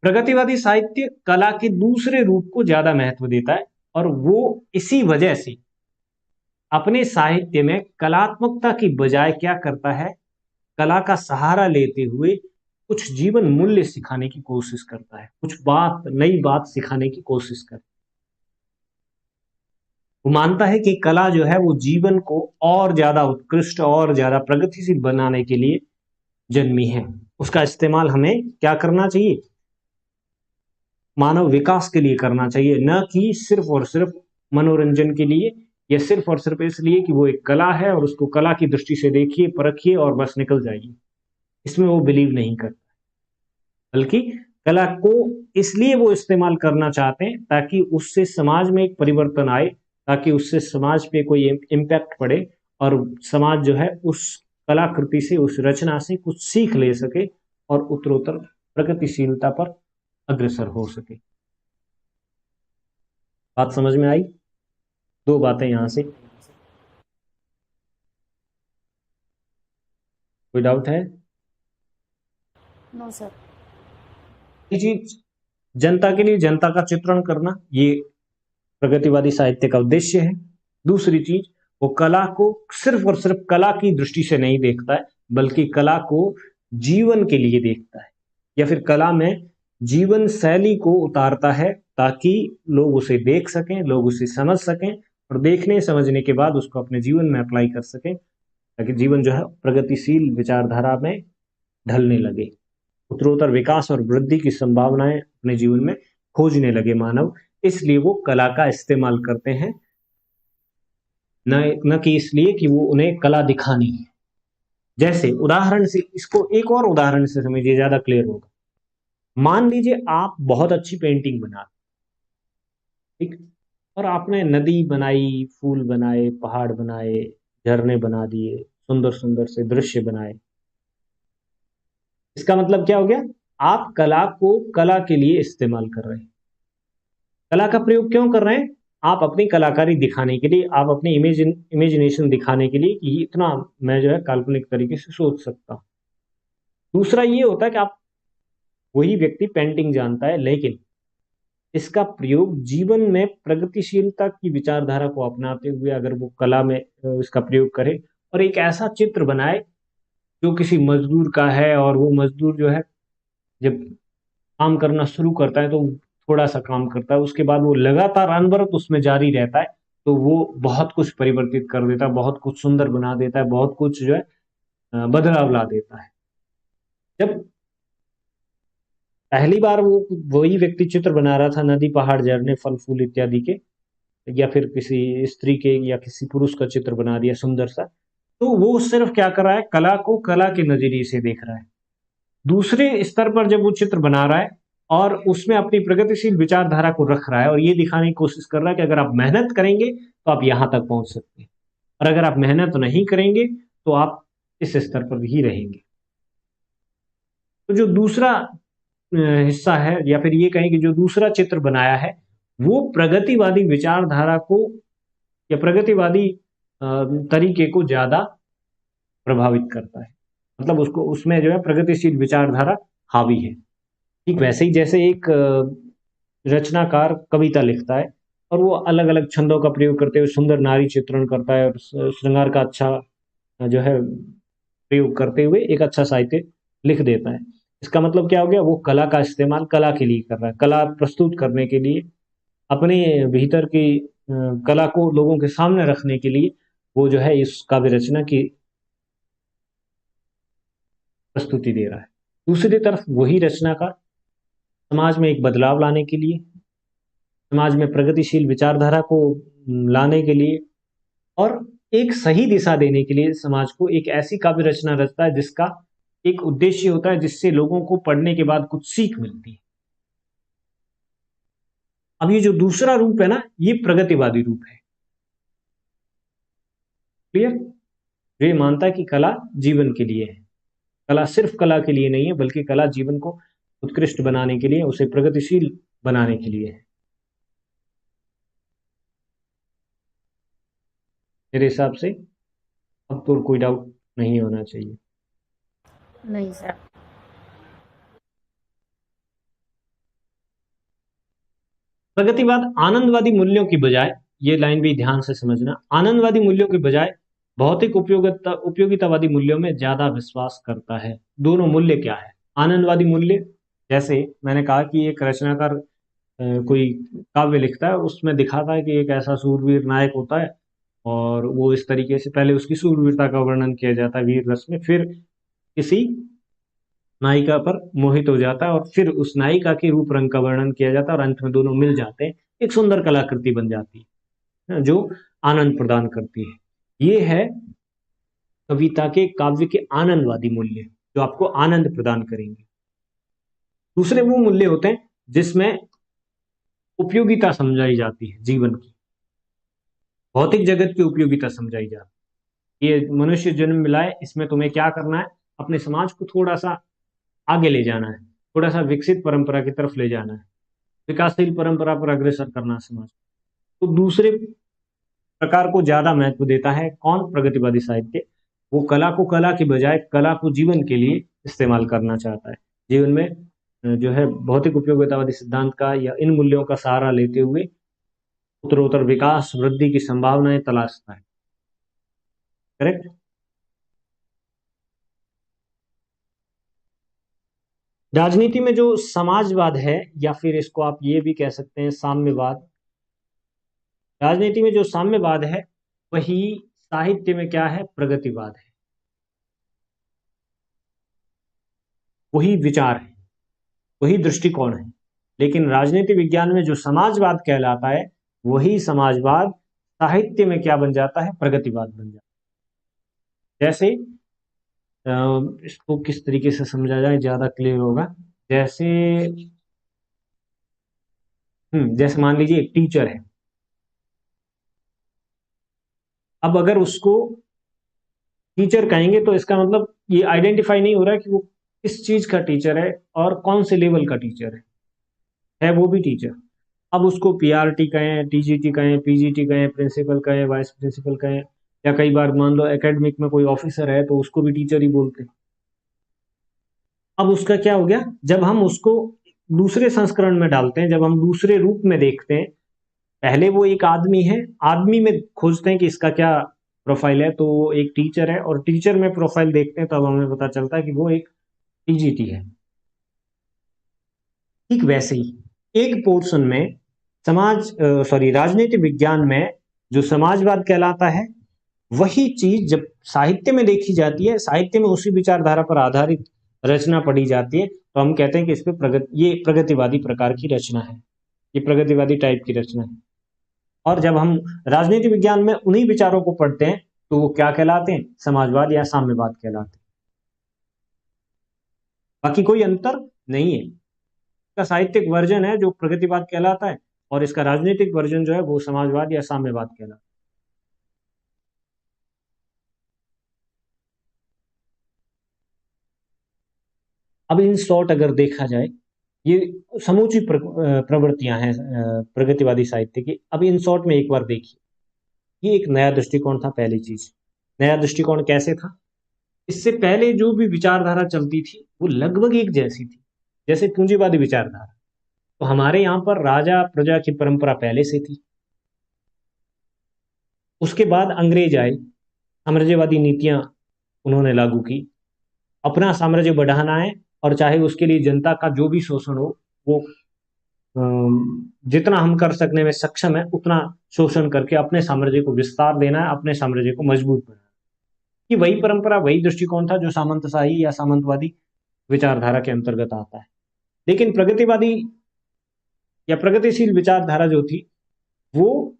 प्रगतिवादी साहित्य कला के दूसरे रूप को ज्यादा महत्व देता है, और वो इसी वजह से अपने साहित्य में कलात्मकता की बजाय क्या करता है, कला का सहारा लेते हुए कुछ जीवन मूल्य सिखाने की कोशिश करता है, कुछ बात, नई बात सिखाने की कोशिश करता है। वो मानता है कि कला जो है वो जीवन को और ज्यादा उत्कृष्ट और ज्यादा प्रगतिशील बनाने के लिए जन्मी है। उसका इस्तेमाल हमें क्या करना चाहिए? मानव विकास के लिए करना चाहिए, न कि सिर्फ और सिर्फ मनोरंजन के लिए, या सिर्फ और सिर्फ इसलिए कि वो एक कला है और उसको कला की दृष्टि से देखिए, परखिए और बस निकल जाइए। इसमें वो बिलीव नहीं करता, बल्कि कला को इसलिए वो इस्तेमाल करना चाहते हैं ताकि उससे समाज में एक परिवर्तन आए, ताकि उससे समाज पे कोई इम्पैक्ट पड़े, और समाज जो है उस कलाकृति से, उस रचना से कुछ सीख ले सके और उत्तरोत्तर प्रगतिशीलता पर अग्रसर हो सके। बात समझ में आई? दो बातें यहां से, कोई डाउट है? No sir. ये चीज, जनता के लिए जनता का चित्रण करना, ये प्रगतिवादी साहित्य का उद्देश्य है। दूसरी चीज, वो कला को सिर्फ और सिर्फ कला की दृष्टि से नहीं देखता है, बल्कि कला को जीवन के लिए देखता है, या फिर कला में जीवन शैली को उतारता है, ताकि लोग उसे देख सकें, लोग उसे समझ सकें, और देखने समझने के बाद उसको अपने जीवन में अप्लाई कर सकें, ताकि जीवन जो है प्रगतिशील विचारधारा में ढलने लगे, उत्तरोत्तर विकास और वृद्धि की संभावनाएं अपने जीवन में खोजने लगे मानव। इसलिए वो कला का इस्तेमाल करते हैं, न कि इसलिए कि वो उन्हें कला दिखानी है। जैसे उदाहरण से, इसको एक और उदाहरण से समझिए, ज्यादा क्लियर होगा। मान लीजिए आप बहुत अच्छी पेंटिंग बनाते, ठीक, और आपने नदी बनाई, फूल बनाए, पहाड़ बनाए, झरने बना दिए, सुंदर सुंदर से दृश्य बनाए। इसका मतलब क्या हो गया? आप कला को कला के लिए इस्तेमाल कर रहे हैं। कला का प्रयोग क्यों कर रहे हैं? आप अपनी कलाकारी दिखाने के लिए, आप अपनी इमेजिनेशन दिखाने के लिए कि इतना मैं जो है काल्पनिक तरीके से सोच सकता हूँ। दूसरा ये होता है कि आप, वही व्यक्ति पेंटिंग जानता है, लेकिन इसका प्रयोग जीवन में प्रगतिशीलता की विचारधारा को अपनाते हुए अगर वो कला में इसका प्रयोग करे और एक ऐसा चित्र बनाए जो किसी मजदूर का है, और वो मजदूर जो है जब काम करना शुरू करता है तो थोड़ा सा काम करता है, उसके बाद वो लगातार अनवरत उसमें जारी रहता है, तो वो बहुत कुछ परिवर्तित कर देता है, बहुत कुछ सुंदर बना देता है, बहुत कुछ जो है बदलाव ला देता है। जब पहली बार वो वही व्यक्ति चित्र बना रहा था नदी, पहाड़, झरने, फल फूल इत्यादि के, या फिर किसी स्त्री के या किसी पुरुष का चित्र बना दिया सुंदर सा, तो वो सिर्फ क्या कर रहा है, कला को कला के नजरिए से देख रहा है। दूसरे स्तर पर जब वो चित्र बना रहा है और उसमें अपनी प्रगतिशील विचारधारा को रख रहा है और ये दिखाने की कोशिश कर रहा है कि अगर आप मेहनत करेंगे तो आप यहां तक पहुंच सकते हैं, और अगर आप मेहनत नहीं करेंगे तो आप इस स्तर पर ही रहेंगे। तो जो दूसरा हिस्सा है, या फिर ये कहें कि जो दूसरा चित्र बनाया है, वो प्रगतिवादी विचारधारा को या प्रगतिवादी तरीके को ज्यादा प्रभावित करता है। मतलब उसको, उसमें जो है प्रगतिशील विचारधारा हावी है। ठीक वैसे ही जैसे एक रचनाकार कविता लिखता है और वो अलग अलग छंदों का प्रयोग करते हुए सुंदर नारी चित्रण करता है और श्रृंगार का अच्छा जो है प्रयोग करते हुए एक अच्छा साहित्य लिख देता है। इसका मतलब क्या हो गया? वो कला का इस्तेमाल कला के लिए कर रहा है, कला प्रस्तुत करने के लिए, अपने भीतर की कला को लोगों के सामने रखने के लिए वो जो है इस काव्य रचना की प्रस्तुति दे रहा है। दूसरी तरफ वही रचनाकार समाज में एक बदलाव लाने के लिए, समाज में प्रगतिशील विचारधारा को लाने के लिए और एक सही दिशा देने के लिए समाज को एक ऐसी काव्य रचना रचता है जिसका एक उद्देश्य होता है, जिससे लोगों को पढ़ने के बाद कुछ सीख मिलती है। अब ये जो दूसरा रूप है ना, ये प्रगतिवादी रूप है। क्लियर? ये मानता है कि कला जीवन के लिए है, कला सिर्फ कला के लिए नहीं है, बल्कि कला जीवन को उत्कृष्ट बनाने के लिए, उसे प्रगतिशील बनाने के लिए है। मेरे हिसाब से अब तो कोई डाउट नहीं होना चाहिए। नहीं सर। प्रगतिवाद आनंदवादी मूल्यों की बजाय, ये लाइन भी ध्यान से समझना, आनंदवादी मूल्यों की बजाय भौतिक उपयोगितावादी मूल्यों में ज्यादा विश्वास करता है। दोनों मूल्य क्या है? आनंदवादी मूल्य, जैसे मैंने कहा कि एक रचनाकार कोई काव्य लिखता है, उसमें दिखाता है कि एक ऐसा सूरवीर नायक होता है और वो इस तरीके से पहले उसकी सूरवीरता का वर्णन किया जाता है वीर रस में, फिर किसी नायिका पर मोहित हो जाता है और फिर उस नायिका के रूप रंग का वर्णन किया जाता है और अंत में दोनों मिल जाते हैं, एक सुंदर कलाकृति बन जाती है जो आनंद प्रदान करती है। ये है कविता के, काव्य के आनंदवादी मूल्य जो आपको आनंद प्रदान करेंगे। दूसरे वो मूल्य होते हैं जिसमें उपयोगिता समझाई जाती है, जीवन की, भौतिक जगत की उपयोगिता समझाई जाती है। ये मनुष्य जन्म मिला है, इसमें तुम्हें क्या करना है? अपने समाज को थोड़ा सा आगे ले जाना है, थोड़ा सा विकसित परंपरा की तरफ ले जाना है, विकासशील परंपरा पर अग्रसर करना समाज। तो दूसरे प्रकार को ज्यादा महत्व देता है कौन? प्रगतिवादी साहित्य। वो कला को कला की बजाय कला को जीवन के लिए इस्तेमाल करना चाहता है, जीवन में जो है भौतिक उपयोगितावादी सिद्धांत का या इन मूल्यों का सहारा लेते हुए उत्तरोत्तर विकास वृद्धि की संभावनाएं तलाशता है। करेक्ट? राजनीति में जो समाजवाद है, या फिर इसको आप ये भी कह सकते हैं साम्यवाद, राजनीति में जो साम्यवाद है वही साहित्य में क्या है? प्रगतिवाद है, वही विचार है, वही दृष्टिकोण है। लेकिन राजनीति विज्ञान में जो समाजवाद कहलाता है, वही समाजवाद साहित्य में क्या बन जाता है? प्रगतिवाद बन जाता है। जैसे इसको किस तरीके से समझा जाए ज्यादा क्लियर होगा? जैसे जैसे मान लीजिए एक टीचर है, अब अगर उसको टीचर कहेंगे तो इसका मतलब ये आइडेंटिफाई नहीं हो रहा है कि वो किस चीज का टीचर है और कौन से लेवल का टीचर है वो भी टीचर। अब उसको पीआरटी कहें, टीजीटी कहें, पीजीटी कहें, प्रिंसिपल कहें, वाइस प्रिंसिपल कहें, या कई बार मान लो एकेडमिक में कोई ऑफिसर है तो उसको भी टीचर ही बोलते हैं। अब उसका क्या हो गया, जब हम उसको दूसरे संस्करण में डालते हैं, जब हम दूसरे रूप में देखते हैं, पहले वो एक आदमी है, आदमी में खोजते हैं कि इसका क्या प्रोफाइल है, तो वो एक टीचर है, और टीचर में प्रोफाइल देखते हैं तब हमें पता चलता है कि वो एक टीजीटी है। ठीक वैसे ही एक पोर्शन में राजनीति विज्ञान में जो समाजवाद कहलाता है, वही चीज जब साहित्य में देखी जाती है, साहित्य में उसी विचारधारा पर आधारित रचना पढ़ी जाती है, तो हम कहते हैं कि इस पे ये प्रगतिवादी प्रकार की रचना है, ये प्रगतिवादी टाइप की रचना है। और जब हम राजनीति विज्ञान में उन्हीं विचारों को पढ़ते हैं तो वो क्या कहलाते हैं, समाजवाद या साम्यवाद कहलाते हैं। बाकी कोई अंतर नहीं है। इसका साहित्यिक वर्जन है जो प्रगतिवाद कहलाता है, और इसका राजनीतिक वर्जन जो है वो समाजवाद या साम्यवाद कहलाता है। अब इन शॉर्ट अगर देखा जाए, ये समूची प्रवृत्तियां हैं प्रगतिवादी साहित्य की। अब इन शॉर्ट में एक बार देखिए, ये एक नया दृष्टिकोण था। पहली चीज, नया दृष्टिकोण कैसे था, इससे पहले जो भी विचारधारा चलती थी वो लगभग एक जैसी थी, जैसे पूंजीवादी विचारधारा। तो हमारे यहाँ पर राजा प्रजा की परंपरा पहले से थी। उसके बाद अंग्रेज आए, साम्राज्यवादी नीतियां उन्होंने लागू की, अपना साम्राज्य बढ़ाना है, और चाहे उसके लिए जनता का जो भी शोषण हो, वो जितना हम कर सकने में सक्षम है उतना शोषण करके अपने साम्राज्य को विस्तार देना है, अपने साम्राज्य को मजबूत बनाना है। कि वही परंपरा, वही दृष्टिकोण था जो सामंतशाही या सामंतवादी विचारधारा के अंतर्गत आता है। लेकिन प्रगतिवादी या प्रगतिशील विचारधारा जो थी, वो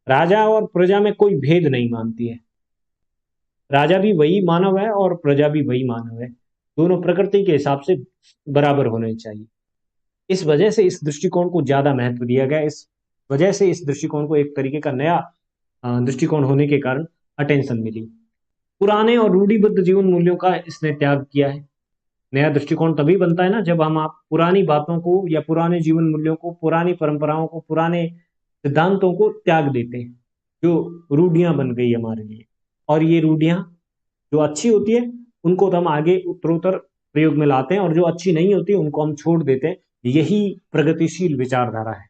राजा और प्रजा में कोई भेद नहीं मानती है। राजा भी वही मानव है और प्रजा भी वही मानव है, दोनों प्रकृति के हिसाब से बराबर होने चाहिए। इस वजह से इस दृष्टिकोण को ज्यादा महत्व दिया गया। इस वजह से इस दृष्टिकोण को एक तरीके का नया दृष्टिकोण होने के कारण अटेंशन मिली। पुराने और रूढ़िबद्ध जीवन मूल्यों का इसने त्याग किया है। नया दृष्टिकोण तभी बनता है ना जब हम आप पुरानी बातों को या पुराने जीवन मूल्यों को, पुरानी परंपराओं को, पुराने सिद्धांतों को त्याग देते हैं, जो रूढ़ियां बन गई हमारे लिए। और ये रूढ़ियां जो अच्छी होती है उनको तो हम आगे उत्तरोत्तर प्रयोग में लाते हैं, और जो अच्छी नहीं होती उनको हम छोड़ देते हैं। यही प्रगतिशील विचारधारा है।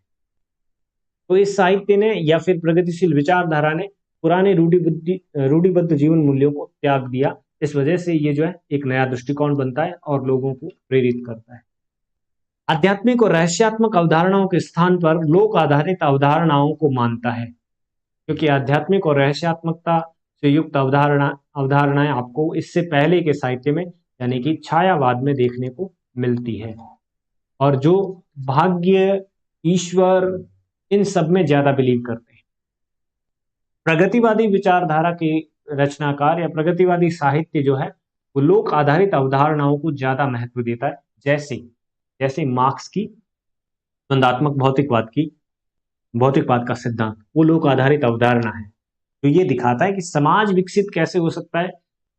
तो इस साहित्य ने या फिर प्रगतिशील विचारधारा ने पुराने रूढ़िबद्ध जीवन मूल्यों को त्याग दिया। इस वजह से ये जो है एक नया दृष्टिकोण बनता है और लोगों को प्रेरित करता है। आध्यात्मिक और रहस्यात्मक अवधारणाओं के स्थान पर लोक आधारित अवधारणाओं को मानता है, क्योंकि आध्यात्मिक और रहस्यात्मकता से युक्त अवधारणाएं आपको इससे पहले के साहित्य में यानी कि छायावाद में देखने को मिलती है, और जो भाग्य, ईश्वर, इन सब में ज्यादा बिलीव करते हैं। प्रगतिवादी विचारधारा के रचनाकार या प्रगतिवादी साहित्य जो है वो लोक आधारित अवधारणाओं को ज्यादा महत्व देता है। जैसे जैसे मार्क्स की द्वंदात्मक भौतिकवाद का सिद्धांत, वो लोक आधारित अवधारणा है। तो ये दिखाता है कि समाज विकसित कैसे हो सकता है,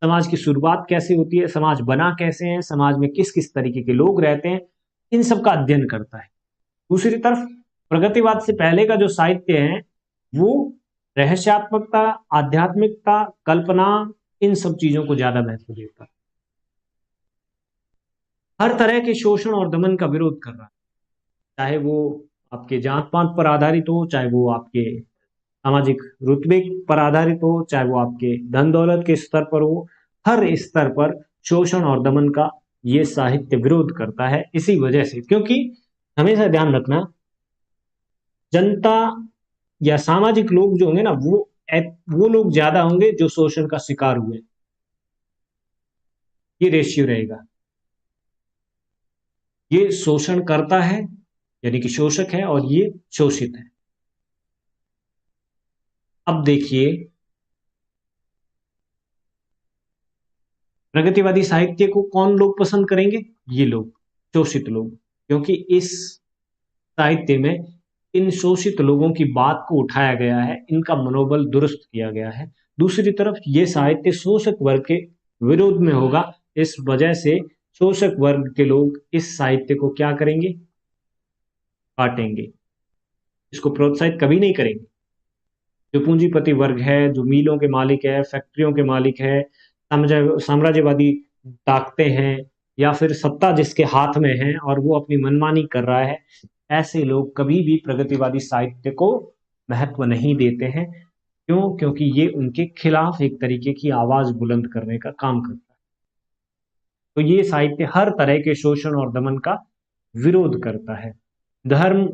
समाज की शुरुआत कैसे होती है, समाज बना कैसे है, समाज में किस किस तरीके के लोग रहते हैं, इन सब का अध्ययन करता है। दूसरी तरफ प्रगतिवाद से पहले का जो साहित्य है वो रहस्यात्मकता, आध्यात्मिकता, कल्पना, इन सब चीजों को ज्यादा महत्व देता है। हर तरह के शोषण और दमन का विरोध कर रहा है, चाहे वो आपके जात पात पर आधारित हो, चाहे वो आपके सामाजिक रुतबे पर आधारित हो, चाहे वो आपके धन दौलत के स्तर पर हो। हर स्तर पर शोषण और दमन का ये साहित्य विरोध करता है। इसी वजह से, क्योंकि हमेशा ध्यान रखना, जनता या सामाजिक लोग जो होंगे ना, वो लोग ज्यादा होंगे जो शोषण का शिकार हुए। ये रेशियो रहेगा। ये शोषण करता है यानी कि शोषक है, और ये शोषित है। अब देखिए, प्रगतिवादी साहित्य को कौन लोग पसंद करेंगे, ये लोग, शोषित लोग, क्योंकि इस साहित्य में इन शोषित लोगों की बात को उठाया गया है, इनका मनोबल दुरुस्त किया गया है। दूसरी तरफ ये साहित्य शोषक वर्ग के विरोध में होगा, इस वजह से शोषक वर्ग के लोग इस साहित्य को क्या करेंगे, काटेंगे, इसको प्रोत्साहित कभी नहीं करेंगे। जो पूंजीपति वर्ग है, जो मिलों के मालिक है, फैक्ट्रियों के मालिक है, साम्राज्यवादी ताकतें हैं, या फिर सत्ता जिसके हाथ में है और वो अपनी मनमानी कर रहा है, ऐसे लोग कभी भी प्रगतिवादी साहित्य को महत्व नहीं देते हैं। क्यों? क्योंकि ये उनके खिलाफ एक तरीके की आवाज बुलंद करने का काम करता है। तो ये साहित्य हर तरह के शोषण और दमन का विरोध करता है। धर्म,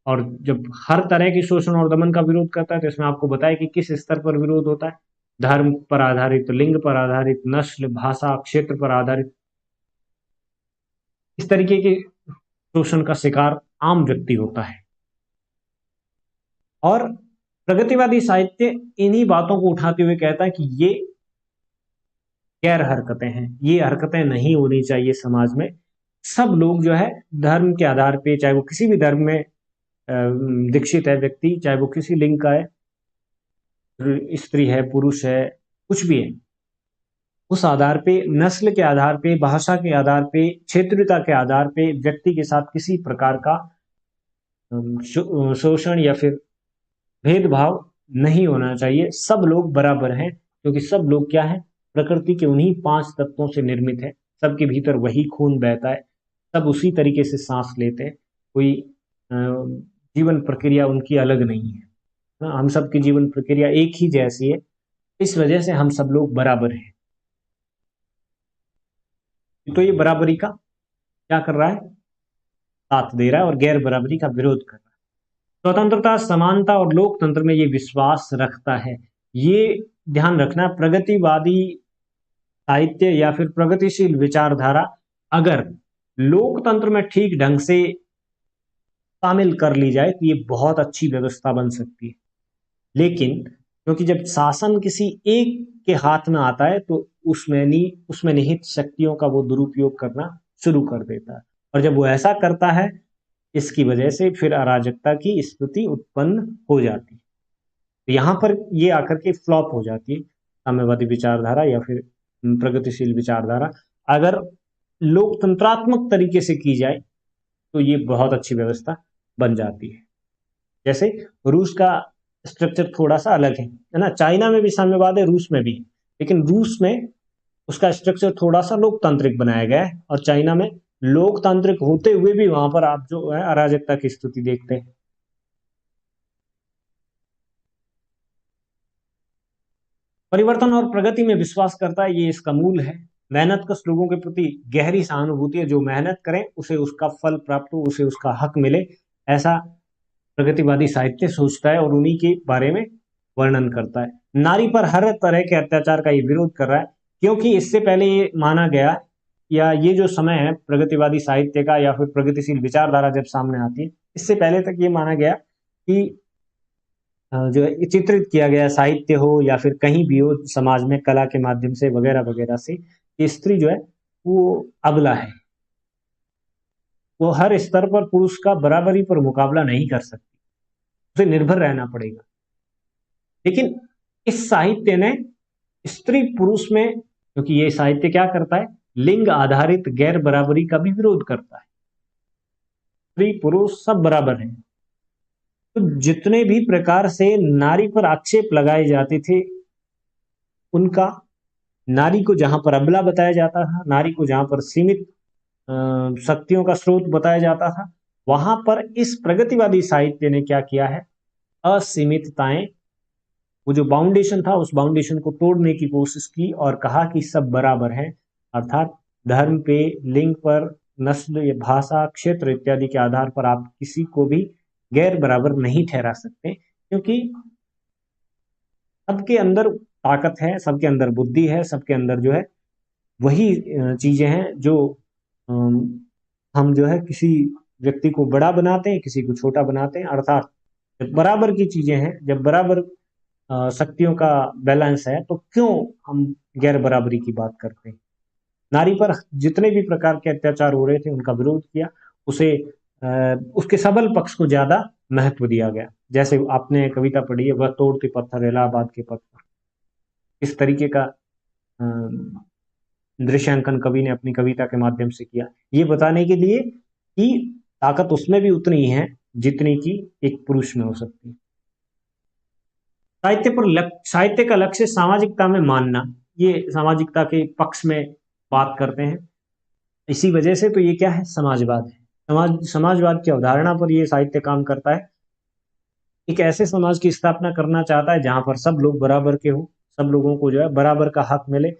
और जब हर तरह के शोषण और दमन का विरोध करता है तो इसमें आपको बताया कि किस स्तर पर विरोध होता है। धर्म पर आधारित, लिंग पर आधारित, नस्ल, भाषा, क्षेत्र पर आधारित, इस तरीके के शोषण का शिकार आम व्यक्ति होता है। और प्रगतिवादी साहित्य इन्हीं बातों को उठाते हुए कहता है कि ये गैर हरकतें हैं, ये हरकतें नहीं होनी चाहिए समाज में। सब लोग जो है धर्म के आधार पे, चाहे वो किसी भी धर्म में दीक्षित है व्यक्ति, चाहे वो किसी लिंग का है, स्त्री है, पुरुष है, कुछ भी है, उस आधार पे, नस्ल के आधार पे, भाषा के आधार पे, क्षेत्रीयता के आधार पे व्यक्ति के साथ किसी प्रकार का शोषण या फिर भेदभाव नहीं होना चाहिए। सब लोग बराबर हैं, क्योंकि सब लोग क्या है, प्रकृति के उन्हीं 5 तत्वों से निर्मित है। सबके भीतर वही खून बहता है, सब उसी तरीके से सांस लेते हैं, कोई जीवन प्रक्रिया उनकी अलग नहीं है। हम सब की जीवन प्रक्रिया एक ही जैसी है, इस वजह से हम सब लोग बराबर हैं। तो ये बराबरी का क्या कर रहा है, साथ दे रहा है और गैर बराबरी का विरोध कर रहा है। स्वतंत्रता, समानता और लोकतंत्र में ये विश्वास रखता है। ये ध्यान रखना, प्रगतिवादी साहित्य या फिर प्रगतिशील विचारधारा अगर लोकतंत्र में ठीक ढंग से शामिल कर ली जाए तो ये बहुत अच्छी व्यवस्था बन सकती है। लेकिन क्योंकि जब शासन किसी एक के हाथ में आता है तो उसमें निहित शक्तियों का वो दुरुपयोग करना शुरू कर देता है, और जब वो ऐसा करता है, इसकी वजह से फिर अराजकता की स्थिति उत्पन्न हो जाती है। तो यहाँ पर ये आकर के फ्लॉप हो जाती है साम्यवादी विचारधारा या फिर प्रगतिशील विचारधारा। अगर लोकतंत्रात्मक तरीके से की जाए तो ये बहुत अच्छी व्यवस्था बन जाती है। जैसे रूस का स्ट्रक्चर थोड़ा सा अलग है ना, चाइना में भी साम्यवाद है, रूस में भी, लेकिन रूस में उसका स्ट्रक्चर थोड़ा सा लोकतांत्रिक बनाया गया है, और चाइना में लोकतांत्रिक होते हुए भी वहां पर आप जो है अराजकता की स्थिति देखते हैं। परिवर्तन और प्रगति में विश्वास करता है, ये इसका मूल है। मेहनतकश लोगों के प्रति गहरी सहानुभूति है, जो मेहनत करें उसे उसका फल प्राप्त हो, उसे उसका हक मिले, ऐसा प्रगतिवादी साहित्य सोचता है और उन्हीं के बारे में वर्णन करता है। नारी पर हर तरह के अत्याचार का ये विरोध कर रहा है, क्योंकि इससे पहले ये माना गया, या ये जो समय है प्रगतिवादी साहित्य का या फिर प्रगतिशील विचारधारा जब सामने आती है, इससे पहले तक ये माना गया कि जो चित्रित किया गया साहित्य हो या फिर कहीं भी हो समाज में कला के माध्यम से वगैरह वगैरह से, कि स्त्री जो है वो अबला है, वो हर स्तर पर पुरुष का बराबरी पर मुकाबला नहीं कर सकती, उसे निर्भर रहना पड़ेगा। लेकिन इस साहित्य ने स्त्री पुरुष में, क्योंकि ये साहित्य क्या करता है, लिंग आधारित गैर बराबरी का भी विरोध करता है। स्त्री पुरुष सब बराबर हैं, तो जितने भी प्रकार से नारी पर आक्षेप लगाए जाते थे उनका, नारी को जहां पर अबला बताया जाता था, नारी को जहां पर सीमित शक्तियों का स्रोत बताया जाता था, वहां पर इस प्रगतिवादी साहित्य ने क्या किया है, असीमितताएं, वो जो बाउंडेशन था उस बाउंडेशन को तोड़ने की कोशिश की और कहा कि सब बराबर हैं। अर्थात धर्म पे, लिंग पर, नस्ल या भाषा, क्षेत्र इत्यादि के आधार पर आप किसी को भी गैर बराबर नहीं ठहरा सकते, क्योंकि सबके अंदर ताकत है, सबके अंदर बुद्धि है, सबके अंदर जो है वही चीजें हैं जो हम जो है किसी व्यक्ति को बड़ा बनाते हैं, किसी को छोटा बनाते हैं। अर्थात जब बराबर की चीजें हैं, जब बराबर शक्तियों का बैलेंस है, तो क्यों हम गैर बराबरी की बात करते हैं। नारी पर जितने भी प्रकार के अत्याचार हो रहे थे उनका विरोध किया, उसे उसके सबल पक्ष को ज्यादा महत्व दिया गया। जैसे आपने कविता पढ़ी है, वह तोड़ते पत्थर इलाहाबाद के पत्थर, इस तरीके का अ, दृश्यांकन कवि ने अपनी कविता के माध्यम से किया, ये बताने के लिए कि ताकत उसमें भी उतनी ही है जितनी कि एक पुरुष में हो सकती है। साहित्य का लक्ष्य सामाजिकता में मानना, ये सामाजिकता के पक्ष में बात करते हैं। इसी वजह से तो ये क्या है, समाजवाद है। समाजवाद की अवधारणा पर ये साहित्य काम करता है। एक ऐसे समाज की स्थापना करना चाहता है जहां पर सब लोग बराबर के हो, सब लोगों को जो है बराबर का हक मिले,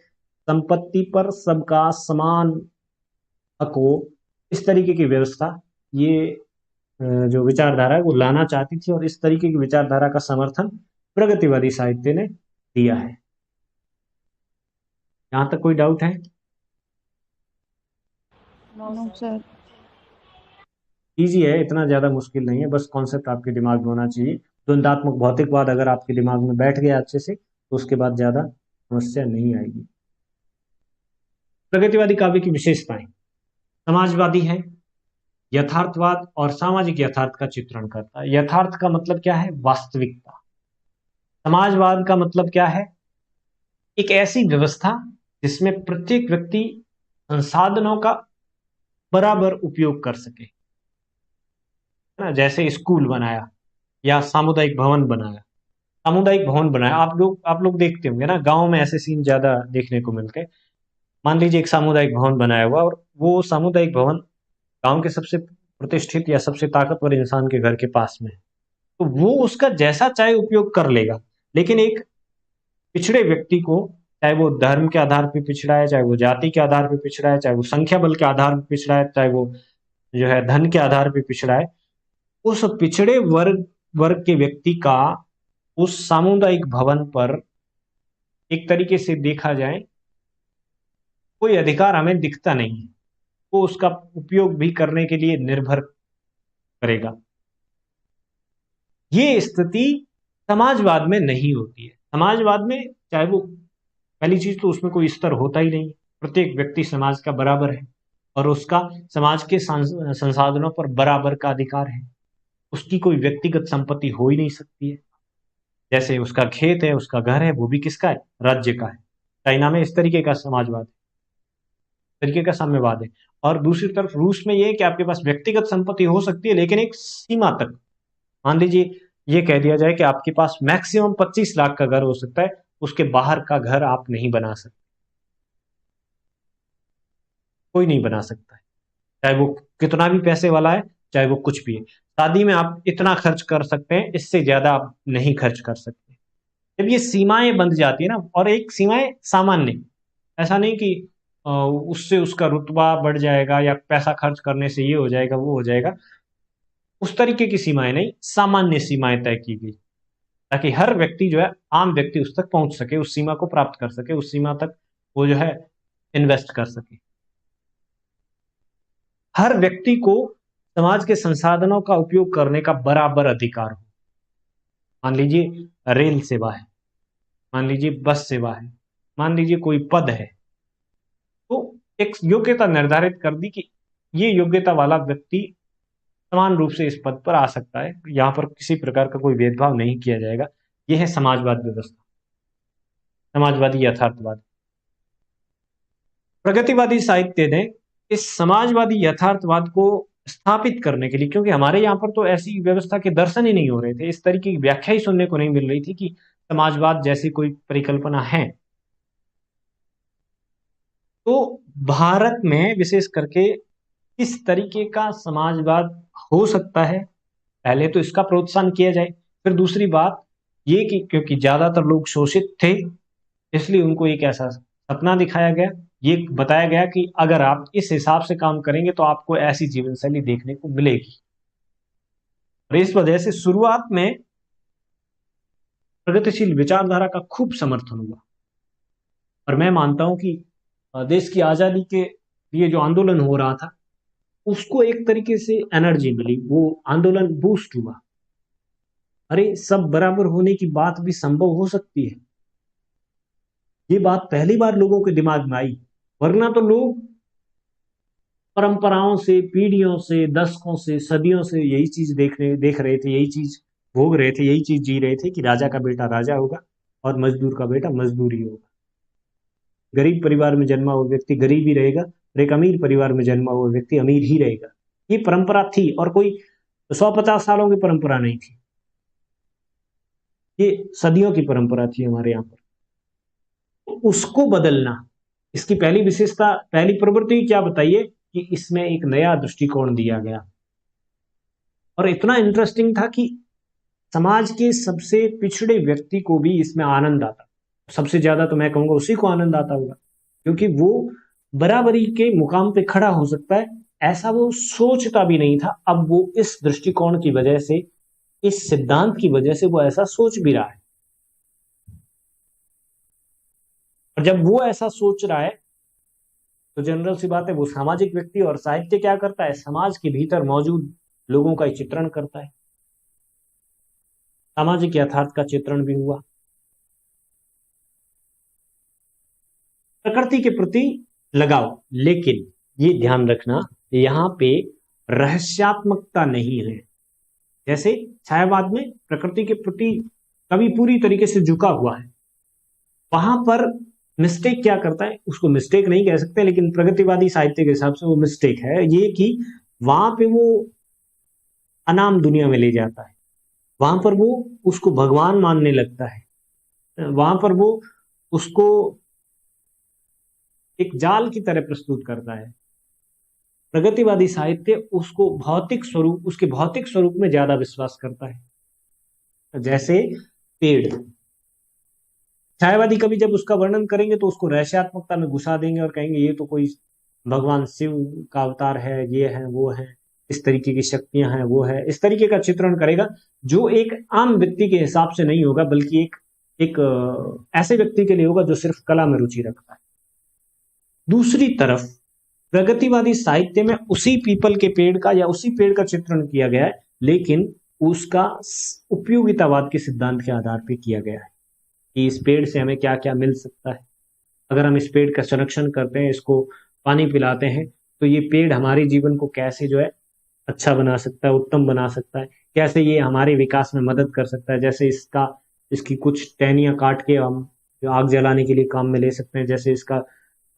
संपत्ति पर सबका समान हक हो, इस तरीके की व्यवस्था ये जो विचारधारा है वो लाना चाहती थी, और इस तरीके की विचारधारा का समर्थन प्रगतिवादी साहित्य ने दिया है। यहां तक कोई डाउट है? No sir. इजी है, इतना ज्यादा मुश्किल नहीं है, बस कॉन्सेप्ट आपके दिमाग में होना चाहिए। द्वंदात्मक भौतिकवाद अगर आपके दिमाग में बैठ गया अच्छे से, तो उसके बाद ज्यादा समस्या नहीं आएगी। प्रगतिवादी काव्य की विशेषताएं: समाजवादी है, यथार्थवाद और सामाजिक यथार्थ का चित्रण करता है। यथार्थ का मतलब क्या है, वास्तविकता। समाजवाद का मतलब क्या है, एक ऐसी व्यवस्था जिसमें प्रत्येक व्यक्ति संसाधनों का बराबर उपयोग कर सके, है ना। जैसे स्कूल बनाया या सामुदायिक भवन बनाया। सामुदायिक भवन बनाया, आप लोग देखते होंगे ना, गांव में ऐसे सीन ज्यादा देखने को मिलते हैं। मान लीजिए एक सामुदायिक भवन बनाया हुआ, और वो सामुदायिक भवन गांव के सबसे प्रतिष्ठित या सबसे ताकतवर इंसान के घर के पास में है, तो वो उसका जैसा चाहे उपयोग कर लेगा। लेकिन एक पिछड़े व्यक्ति को, चाहे वो धर्म के आधार पर पिछड़ा है, चाहे वो जाति के आधार पर पिछड़ा है, चाहे वो संख्या बल के आधार पर पिछड़ा है, चाहे वो जो है धन के आधार पर पिछड़ा है, उस पिछड़े वर्ग वर्ग के व्यक्ति का उस सामुदायिक भवन पर एक तरीके से देखा जाए कोई अधिकार हमें दिखता नहीं है। वो उसका उपयोग भी करने के लिए निर्भर करेगा। ये स्थिति समाजवाद में नहीं होती है। समाजवाद में चाहे वो, पहली चीज तो उसमें कोई स्तर होता ही नहीं, प्रत्येक व्यक्ति समाज का बराबर है और उसका समाज के संसाधनों पर बराबर का अधिकार है। उसकी कोई व्यक्तिगत संपत्ति हो ही नहीं सकती है। जैसे उसका खेत है, उसका घर है, वो भी किसका है, राज्य का है। चाइना में इस तरीके का समाजवाद है, तरीके का साम्यवाद है। और दूसरी तरफ रूस में ये है कि आपके पास व्यक्तिगत संपत्ति हो सकती है, लेकिन एक सीमा तक। मान लीजिए ये कह दिया जाए कि आपके पास मैक्सिमम 25 लाख का घर हो सकता है, उसके बाहर का घर आप नहीं बना सकते, कोई नहीं बना सकता है, चाहे वो कितना भी पैसे वाला है, चाहे वो कुछ भी है। शादी में आप इतना खर्च कर सकते हैं, इससे ज्यादा आप नहीं खर्च कर सकते। जब ये सीमाएं बंध जाती है ना, और एक सीमाएं सामान्य, ऐसा नहीं कि उससे उसका रुतबा बढ़ जाएगा या पैसा खर्च करने से ये हो जाएगा वो हो जाएगा, उस तरीके की सीमाएं नहीं, सामान्य सीमाएं तय की गई, ताकि हर व्यक्ति जो है, आम व्यक्ति उस तक पहुंच सके, उस सीमा को प्राप्त कर सके, उस सीमा तक वो जो है इन्वेस्ट कर सके। हर व्यक्ति को समाज के संसाधनों का उपयोग करने का बराबर अधिकार हो। मान लीजिए रेल सेवा है, मान लीजिए बस सेवा है, मान लीजिए कोई पद है, तो एक योग्यता निर्धारित कर दी कि ये योग्यता वाला व्यक्ति समान रूप से इस पद पर आ सकता है, यहां पर किसी प्रकार का कोई भेदभाव नहीं किया जाएगा। यह है समाजवाद व्यवस्था, समाजवादी यथार्थवाद। प्रगतिवादी साहित्य ने इस समाजवादी यथार्थवाद को स्थापित करने के लिए, क्योंकि हमारे यहाँ पर तो ऐसी व्यवस्था के दर्शन ही नहीं हो रहे थे, इस तरीके की व्याख्या ही सुनने को नहीं मिल रही थी कि समाजवाद जैसी कोई परिकल्पना है, तो भारत में विशेष करके किस तरीके का समाजवाद हो सकता है, पहले तो इसका प्रोत्साहन किया जाए। फिर दूसरी बात ये कि क्योंकि ज्यादातर लोग शोषित थे, इसलिए उनको एक ऐसा सपना दिखाया गया, ये बताया गया कि अगर आप इस हिसाब से काम करेंगे तो आपको ऐसी जीवन शैली देखने को मिलेगी। और इस वजह से शुरुआत में प्रगतिशील विचारधारा का खूब समर्थन हुआ। और मैं मानता हूं कि देश की आजादी के लिए जो आंदोलन हो रहा था, उसको एक तरीके से एनर्जी मिली, वो आंदोलन बूस्ट हुआ। अरे सब बराबर होने की बात भी संभव हो सकती है, ये बात पहली बार लोगों के दिमाग में आई। वरना तो लोग परंपराओं से, पीढ़ियों से, दशकों से, सदियों से यही चीज देख रहे थे, यही चीज भोग रहे थे, यही चीज जी रहे थे कि राजा का बेटा राजा होगा और मजदूर का बेटा मजदूर ही होगा। गरीब परिवार में जन्मा हुआ व्यक्ति गरीब ही रहेगा और एक अमीर परिवार में जन्मा हुआ व्यक्ति अमीर ही रहेगा। ये परंपरा थी और कोई 150 सालों की परंपरा नहीं थी, ये सदियों की परंपरा थी हमारे यहाँ पर। तो उसको बदलना, इसकी पहली विशेषता, पहली प्रवृत्ति क्या बताइए कि इसमें एक नया दृष्टिकोण दिया गया। और इतना इंटरेस्टिंग था कि समाज के सबसे पिछड़े व्यक्ति को भी इसमें आनंद आता। सबसे ज्यादा तो मैं कहूंगा उसी को आनंद आता होगा, क्योंकि वो बराबरी के मुकाम पे खड़ा हो सकता है, ऐसा वो सोचता भी नहीं था। अब वो इस दृष्टिकोण की वजह से, इस सिद्धांत की वजह से वो ऐसा सोच भी रहा है। और जब वो ऐसा सोच रहा है तो जनरल सी बात है, वो सामाजिक व्यक्ति, और साहित्य क्या करता है, समाज के भीतर मौजूद लोगों का चित्रण करता है। सामाजिक यथार्थ का चित्रण भी हुआ। प्रकृति के प्रति लगाव, लेकिन ये ध्यान रखना यहां पे रहस्यात्मकता नहीं है। जैसे छायावाद में प्रकृति के प्रति कवि पूरी तरीके से झुका हुआ है, वहां पर मिस्टेक क्या करता है, उसको मिस्टेक नहीं कह सकते, लेकिन प्रगतिवादी साहित्य के हिसाब से वो मिस्टेक है ये कि वहां पे वो अनाम दुनिया में ले जाता है, वहां पर वो उसको भगवान मानने लगता है, वहां पर वो उसको एक जाल की तरह प्रस्तुत करता है। प्रगतिवादी साहित्य उसको भौतिक स्वरूप, उसके भौतिक स्वरूप में ज्यादा विश्वास करता है। जैसे पेड़, छायावादी कवि जब उसका वर्णन करेंगे तो उसको रहस्यात्मकता में घुसा देंगे और कहेंगे ये तो कोई भगवान शिव का अवतार है, ये है वो है, इस तरीके की शक्तियां हैं वो है, इस तरीके का चित्रण करेगा जो एक आम व्यक्ति के हिसाब से नहीं होगा, बल्कि एक ऐसे व्यक्ति के लिए होगा जो सिर्फ कला में रुचि रखता है। दूसरी तरफ प्रगतिवादी साहित्य में उसी पीपल के पेड़ का या उसी पेड़ का चित्रण किया गया है, लेकिन उसका उपयोगितावाद के सिद्धांत के आधार पर किया गया है कि इस पेड़ से हमें क्या क्या मिल सकता है। अगर हम इस पेड़ का संरक्षण करते हैं, इसको पानी पिलाते हैं, तो ये पेड़ हमारे जीवन को कैसे जो है अच्छा बना सकता है, उत्तम बना सकता है, कैसे ये हमारे विकास में मदद कर सकता है। जैसे इसकी कुछ टहनियां काट के हम आग जलाने के लिए काम में ले सकते हैं। जैसे इसका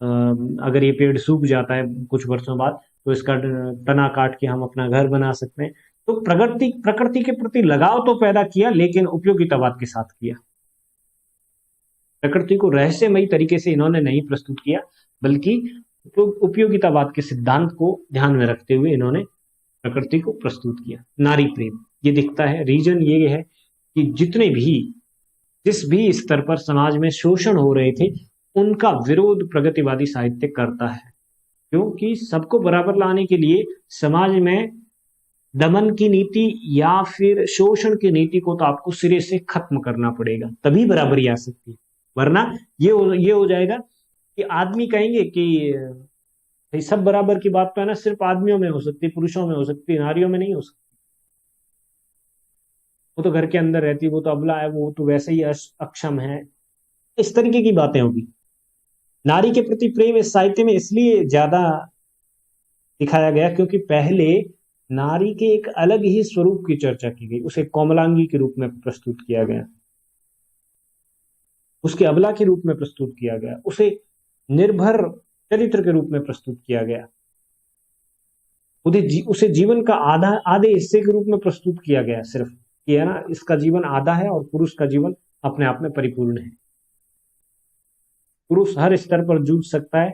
अगर ये पेड़ सूख जाता है कुछ वर्षों बाद, तो इसका तना काट के हम अपना घर बना सकते हैं। तो प्रकृति के प्रति लगाव तो पैदा किया, लेकिन उपयोगितावाद के साथ किया। प्रकृति को रहस्यमयी तरीके से इन्होंने नहीं प्रस्तुत किया, बल्कि उपयोगितावाद के सिद्धांत को ध्यान में रखते हुए इन्होंने प्रकृति को प्रस्तुत किया। नारी प्रेम, ये दिखता है, रीजन ये है कि जिस भी स्तर पर समाज में शोषण हो रहे थे, उनका विरोध प्रगतिवादी साहित्य करता है, क्योंकि सबको बराबर लाने के लिए समाज में दमन की नीति या फिर शोषण की नीति को तो आपको सिरे से खत्म करना पड़ेगा, तभी बराबरी आ सकती है। वरना ये हो जाएगा कि आदमी कहेंगे कि सब बराबर की बात तो है ना, सिर्फ आदमियों में हो सकती है, पुरुषों में हो सकती है, नारियों में नहीं हो सकती। वो तो घर के अंदर रहती है, वो तो अबला है, वो तो वैसे ही अक्षम है, इस तरीके की बातें होगी। नारी के प्रति प्रेम इस साहित्य में इसलिए ज्यादा दिखाया गया क्योंकि पहले नारी के एक अलग ही स्वरूप की चर्चा की गई, उसे कोमलांगी के रूप में प्रस्तुत किया गया, उसके अबला के रूप में प्रस्तुत किया गया, उसे निर्भर चरित्र के रूप में प्रस्तुत किया गया, उसे जीवन का आधे हिस्से के रूप में प्रस्तुत किया गया, सिर्फ कि है ना, इसका जीवन आधा है और पुरुष का जीवन अपने आप में परिपूर्ण है। पुरुष हर स्तर पर जूझ सकता है,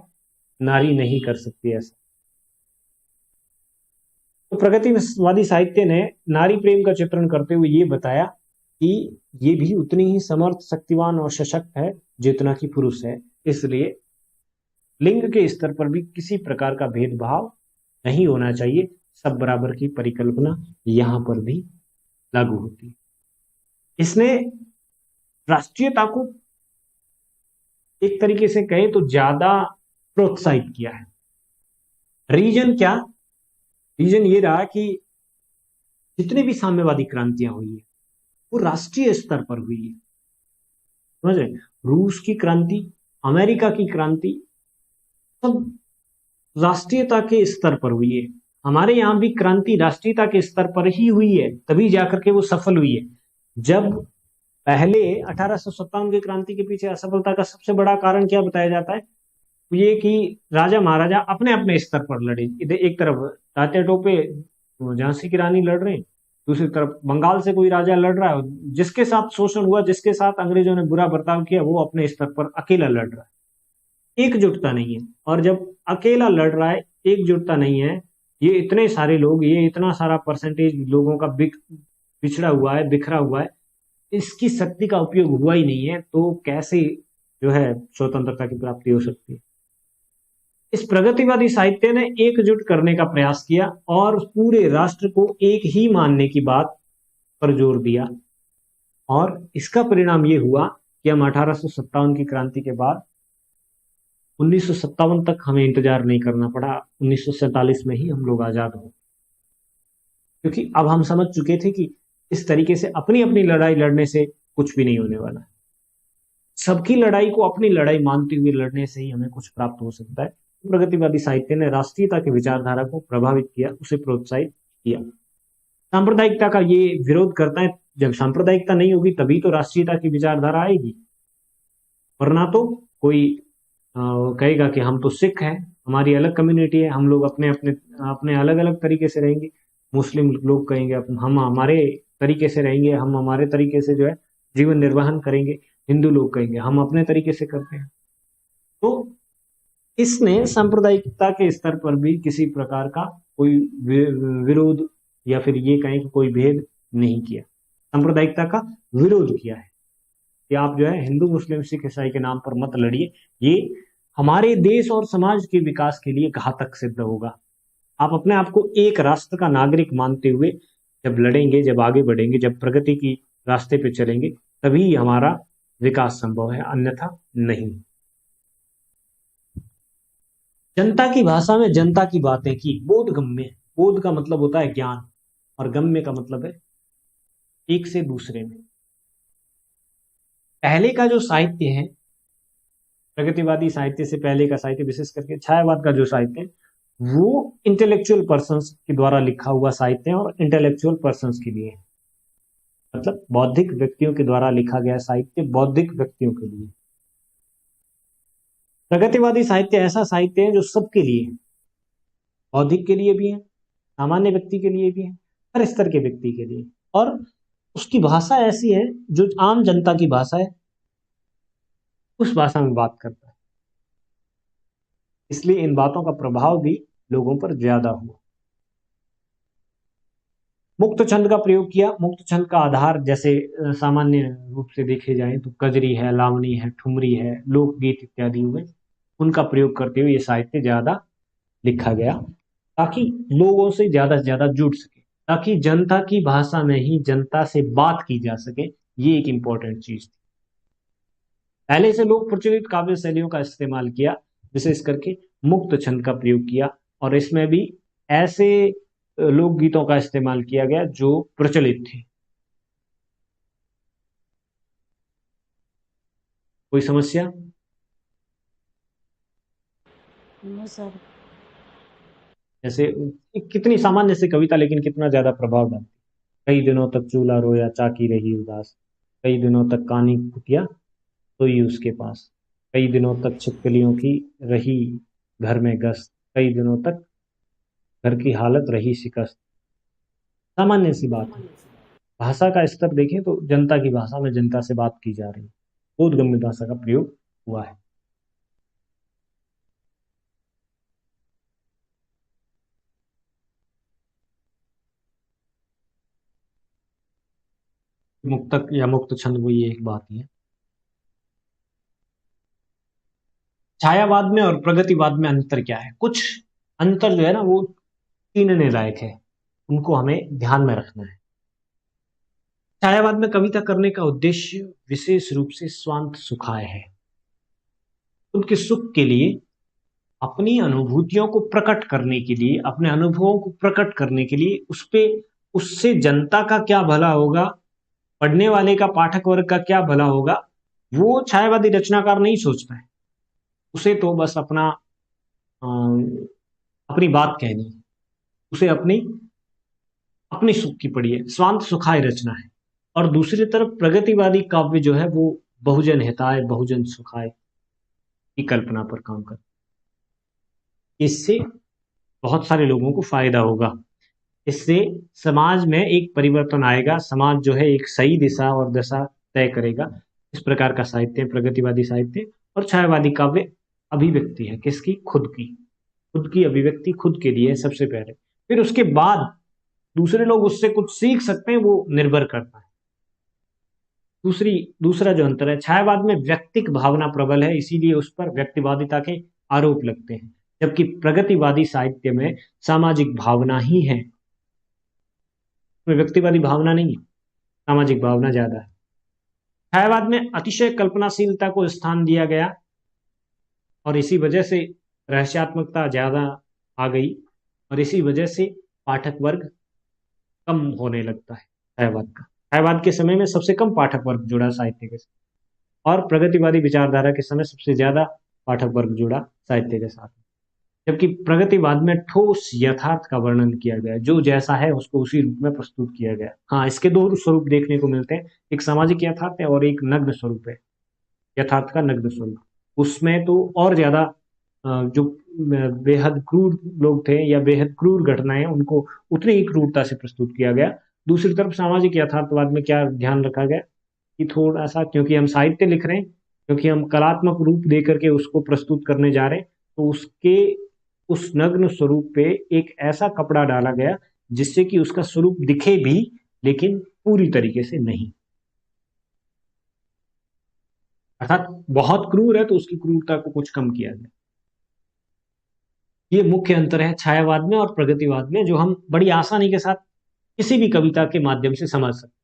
नारी नहीं कर सकती ऐसा। तो प्रगतिवादी साहित्य ने नारी प्रेम का चित्रण करते हुए ये बताया कि ये भी उतनी ही समर्थ, शक्तिवान और सशक्त है जितना कि पुरुष है, इसलिए लिंग के स्तर पर भी किसी प्रकार का भेदभाव नहीं होना चाहिए, सब बराबर की परिकल्पना यहां पर भी लागू होती है। इसने राष्ट्रीयता को एक तरीके से कहे तो ज्यादा प्रोत्साहित किया है। रीजन क्या? रीजन ये रहा कि जितने भी साम्यवादी क्रांतियां हुई है वो राष्ट्रीय स्तर पर हुई है, समझ रहे? रूस की क्रांति, अमेरिका की क्रांति, सब राष्ट्रीयता के स्तर पर हुई है। हमारे यहाँ भी क्रांति राष्ट्रीयता के स्तर पर ही हुई है, तभी जाकर के वो सफल हुई है। जब पहले 1857 की क्रांति के पीछे असफलता का सबसे बड़ा कारण क्या बताया जाता है, ये कि राजा महाराजा अपने अपने स्तर पर लड़े। इधर एक तरफ तात्या टोपे झांसी की रानी लड़ रहे हैं, दूसरी तरफ बंगाल से कोई राजा लड़ रहा है, जिसके साथ शोषण हुआ, जिसके साथ अंग्रेजों ने बुरा बर्ताव किया, वो अपने स्तर पर अकेला लड़ रहा है, एकजुटता नहीं है। और जब अकेला लड़ रहा है, एकजुटता नहीं है, ये इतने सारे लोग, ये इतना सारा परसेंटेज लोगों का बिछड़ा हुआ है, बिखरा हुआ है, इसकी शक्ति का उपयोग हुआ ही नहीं है, तो कैसे जो है स्वतंत्रता की प्राप्ति हो सकती है। इस प्रगतिवादी साहित्य ने एकजुट करने का प्रयास किया और पूरे राष्ट्र को एक ही मानने की बात पर जोर दिया, और इसका परिणाम ये हुआ कि हम 1857 की क्रांति के बाद 1957 तक हमें इंतजार नहीं करना पड़ा, 1947 में ही हम लोग आजाद हो, क्योंकि अब हम समझ चुके थे कि इस तरीके से अपनी अपनी लड़ाई लड़ने से कुछ भी नहीं होने वाला। सबकी लड़ाई को अपनी लड़ाई मानते हुए लड़ने से ही हमें कुछ प्राप्त हो सकता है। प्रगतिवादी साहित्य ने राष्ट्रीयता की विचारधारा को प्रभावित किया, उसे प्रोत्साहित किया। सांप्रदायिकता का ये विरोध करता है, जब सांप्रदायिकता नहीं होगी तभी तो राष्ट्रीयता की विचारधारा आएगी, वरना तो कोई कहेगा कि हम तो सिख हैं, हमारी अलग कम्युनिटी है, हम लोग अपने अपने अपने अलग अलग तरीके से रहेंगे। मुस्लिम लोग कहेंगे हम हमारे तरीके से रहेंगे, हम हमारे तरीके से जो है जीवन निर्वाहन करेंगे। हिंदू लोग कहेंगे हम अपने तरीके से करते हैं। तो इसने सांप्रदायिकता के स्तर पर भी किसी प्रकार का कोई विरोध या फिर ये कहें कि कोई भेद नहीं किया, सांप्रदायिकता का विरोध किया है कि आप जो है हिंदू मुस्लिम सिख ईसाई के नाम पर मत लड़िए, ये हमारे देश और समाज के विकास के लिए घातक सिद्ध होगा। आप अपने आप को एक राष्ट्र का नागरिक मानते हुए जब लड़ेंगे, जब आगे बढ़ेंगे, जब प्रगति की रास्ते पे चलेंगे, तभी हमारा विकास संभव है, अन्यथा नहीं। जनता की भाषा में जनता की बातें की, बोधगम्य। बोध का मतलब होता है ज्ञान और गम्य का मतलब है एक से दूसरे में। पहले का जो साहित्य है, प्रगतिवादी साहित्य से पहले का साहित्य, विशेष करके छायावाद का जो साहित्य है, वो इंटेलेक्चुअल पर्संस के द्वारा लिखा हुआ साहित्य है और इंटेलेक्चुअल पर्संस के लिए, मतलब बौद्धिक व्यक्तियों के द्वारा लिखा गया साहित्य बौद्धिक व्यक्तियों के लिए। प्रगतिवादी साहित्य ऐसा साहित्य है जो सबके लिए है, बौद्धिक के लिए भी है, सामान्य व्यक्ति के लिए भी है, हर स्तर के व्यक्ति के लिए, और उसकी भाषा ऐसी है जो आम जनता की भाषा है, उस भाषा में बात करता है। इसलिए इन बातों का प्रभाव भी लोगों पर ज्यादा हुआ। मुक्त छंद का प्रयोग किया। मुक्त छंद का आधार जैसे सामान्य रूप से देखे जाए तो कजरी है, लावणी है, ठुमरी है, लोकगीत इत्यादि हुए, उनका प्रयोग करते हुए ये साहित्य ज्यादा लिखा गया ताकि लोगों से ज्यादा जुड़ सके, ताकि जनता की भाषा में ही जनता से बात की जा सके। ये एक इंपॉर्टेंट चीज थी। पहले से लोग प्रचलित काव्य शैलियों का इस्तेमाल किया, विशेष करके मुक्त छंद का प्रयोग किया, और इसमें भी ऐसे लोकगीतों का इस्तेमाल किया गया जो प्रचलित थे। कोई समस्या? No sir. जैसे कितनी सामान्य सी कविता, लेकिन कितना ज्यादा प्रभाव डालती। कई दिनों तक चूल्हा रोया चाकी रही उदास, कई दिनों तक कानी कुटिया सोई उसके पास, कई दिनों तक छिपकलियों की रही घर में गश्त, कई दिनों तक घर की हालत रही शिकस्त। सामान्य सी बात है। भाषा का स्तर देखें तो जनता की भाषा में जनता से बात की जा रही है, बोधगम्य भाषा का प्रयोग हुआ है। मुक्तक या मुक्त छंद, वो ये एक बात ही है। छायावाद में और प्रगतिवाद में अंतर क्या है? कुछ अंतर जो है ना वो कीनने लायक है, उनको हमें ध्यान में रखना है। छायावाद में कविता करने का उद्देश्य विशेष रूप से स्वांत सुखाय है, उनके सुख के लिए, अपनी अनुभूतियों को प्रकट करने के लिए, अपने अनुभवों को प्रकट करने के लिए, उस पे उससे जनता का क्या भला होगा, पढ़ने वाले का, पाठक वर्ग का क्या भला होगा, वो छायावादी रचनाकार नहीं सोचता है। उसे तो बस अपना अपनी बात कहनी है, उसे अपनी अपनी सुख की पड़ी है, स्वांत सुखाय रचना है। और दूसरी तरफ प्रगतिवादी काव्य जो है वो बहुजन हिताय बहुजन सुखाय की कल्पना पर काम करता है। इससे बहुत सारे लोगों को फायदा होगा, इससे समाज में एक परिवर्तन आएगा, समाज जो है एक सही दिशा और दशा तय करेगा। इस प्रकार का साहित्य प्रगतिवादी साहित्य। और छायावादी काव्य अभिव्यक्ति है किसकी? खुद की अभिव्यक्ति खुद के लिए सबसे पहले, फिर उसके बाद दूसरे लोग उससे कुछ सीख सकते हैं, वो निर्भर करता है। दूसरा जो अंतर है, छायावाद में व्यक्तिक भावना प्रबल है, इसीलिए उस पर व्यक्तिवादिता के आरोप लगते हैं, जबकि प्रगतिवादी साहित्य में सामाजिक भावना ही है, उसमें व्यक्तिवादी भावना नहीं है, सामाजिक भावना ज्यादा है। छायावाद में अतिशय कल्पनाशीलता को स्थान दिया गया और इसी वजह से रहस्यात्मकता ज्यादा आ गई, और इसी वजह से पाठक वर्ग कम होने लगता है छायावाद का। छायावाद के समय में सबसे कम पाठक वर्ग जुड़ा साहित्य के साथ, और प्रगतिवादी विचारधारा के समय सबसे ज्यादा पाठक वर्ग जुड़ा साहित्य के साथ। जबकि प्रगतिवाद में ठोस यथार्थ का वर्णन किया गया है, जो जैसा है उसको उसी रूप में प्रस्तुत किया गया। हाँ, इसके दो स्वरूप देखने को मिलते हैं, एक सामाजिक यथार्थ है और एक नग्न स्वरूप है, यथार्थ का नग्न स्वरूप। उसमें तो और ज्यादा जो बेहद क्रूर लोग थे या बेहद क्रूर घटनाएं, उनको उतनी ही क्रूरता से प्रस्तुत किया गया। दूसरी तरफ सामाजिक यथार्थवाद में क्या ध्यान रखा गया कि थोड़ा सा, क्योंकि हम साहित्य लिख रहे हैं, क्योंकि हम कलात्मक रूप दे करके उसको प्रस्तुत करने जा रहे हैं, तो उसके उस नग्न स्वरूप पे एक ऐसा कपड़ा डाला गया जिससे कि उसका स्वरूप दिखे भी, लेकिन पूरी तरीके से नहीं। अर्थात बहुत क्रूर है तो उसकी क्रूरता को कुछ कम किया गया। ये मुख्य अंतर है छायावाद में और प्रगतिवाद में, जो हम बड़ी आसानी के साथ किसी भी कविता के माध्यम से समझ सकते हैं।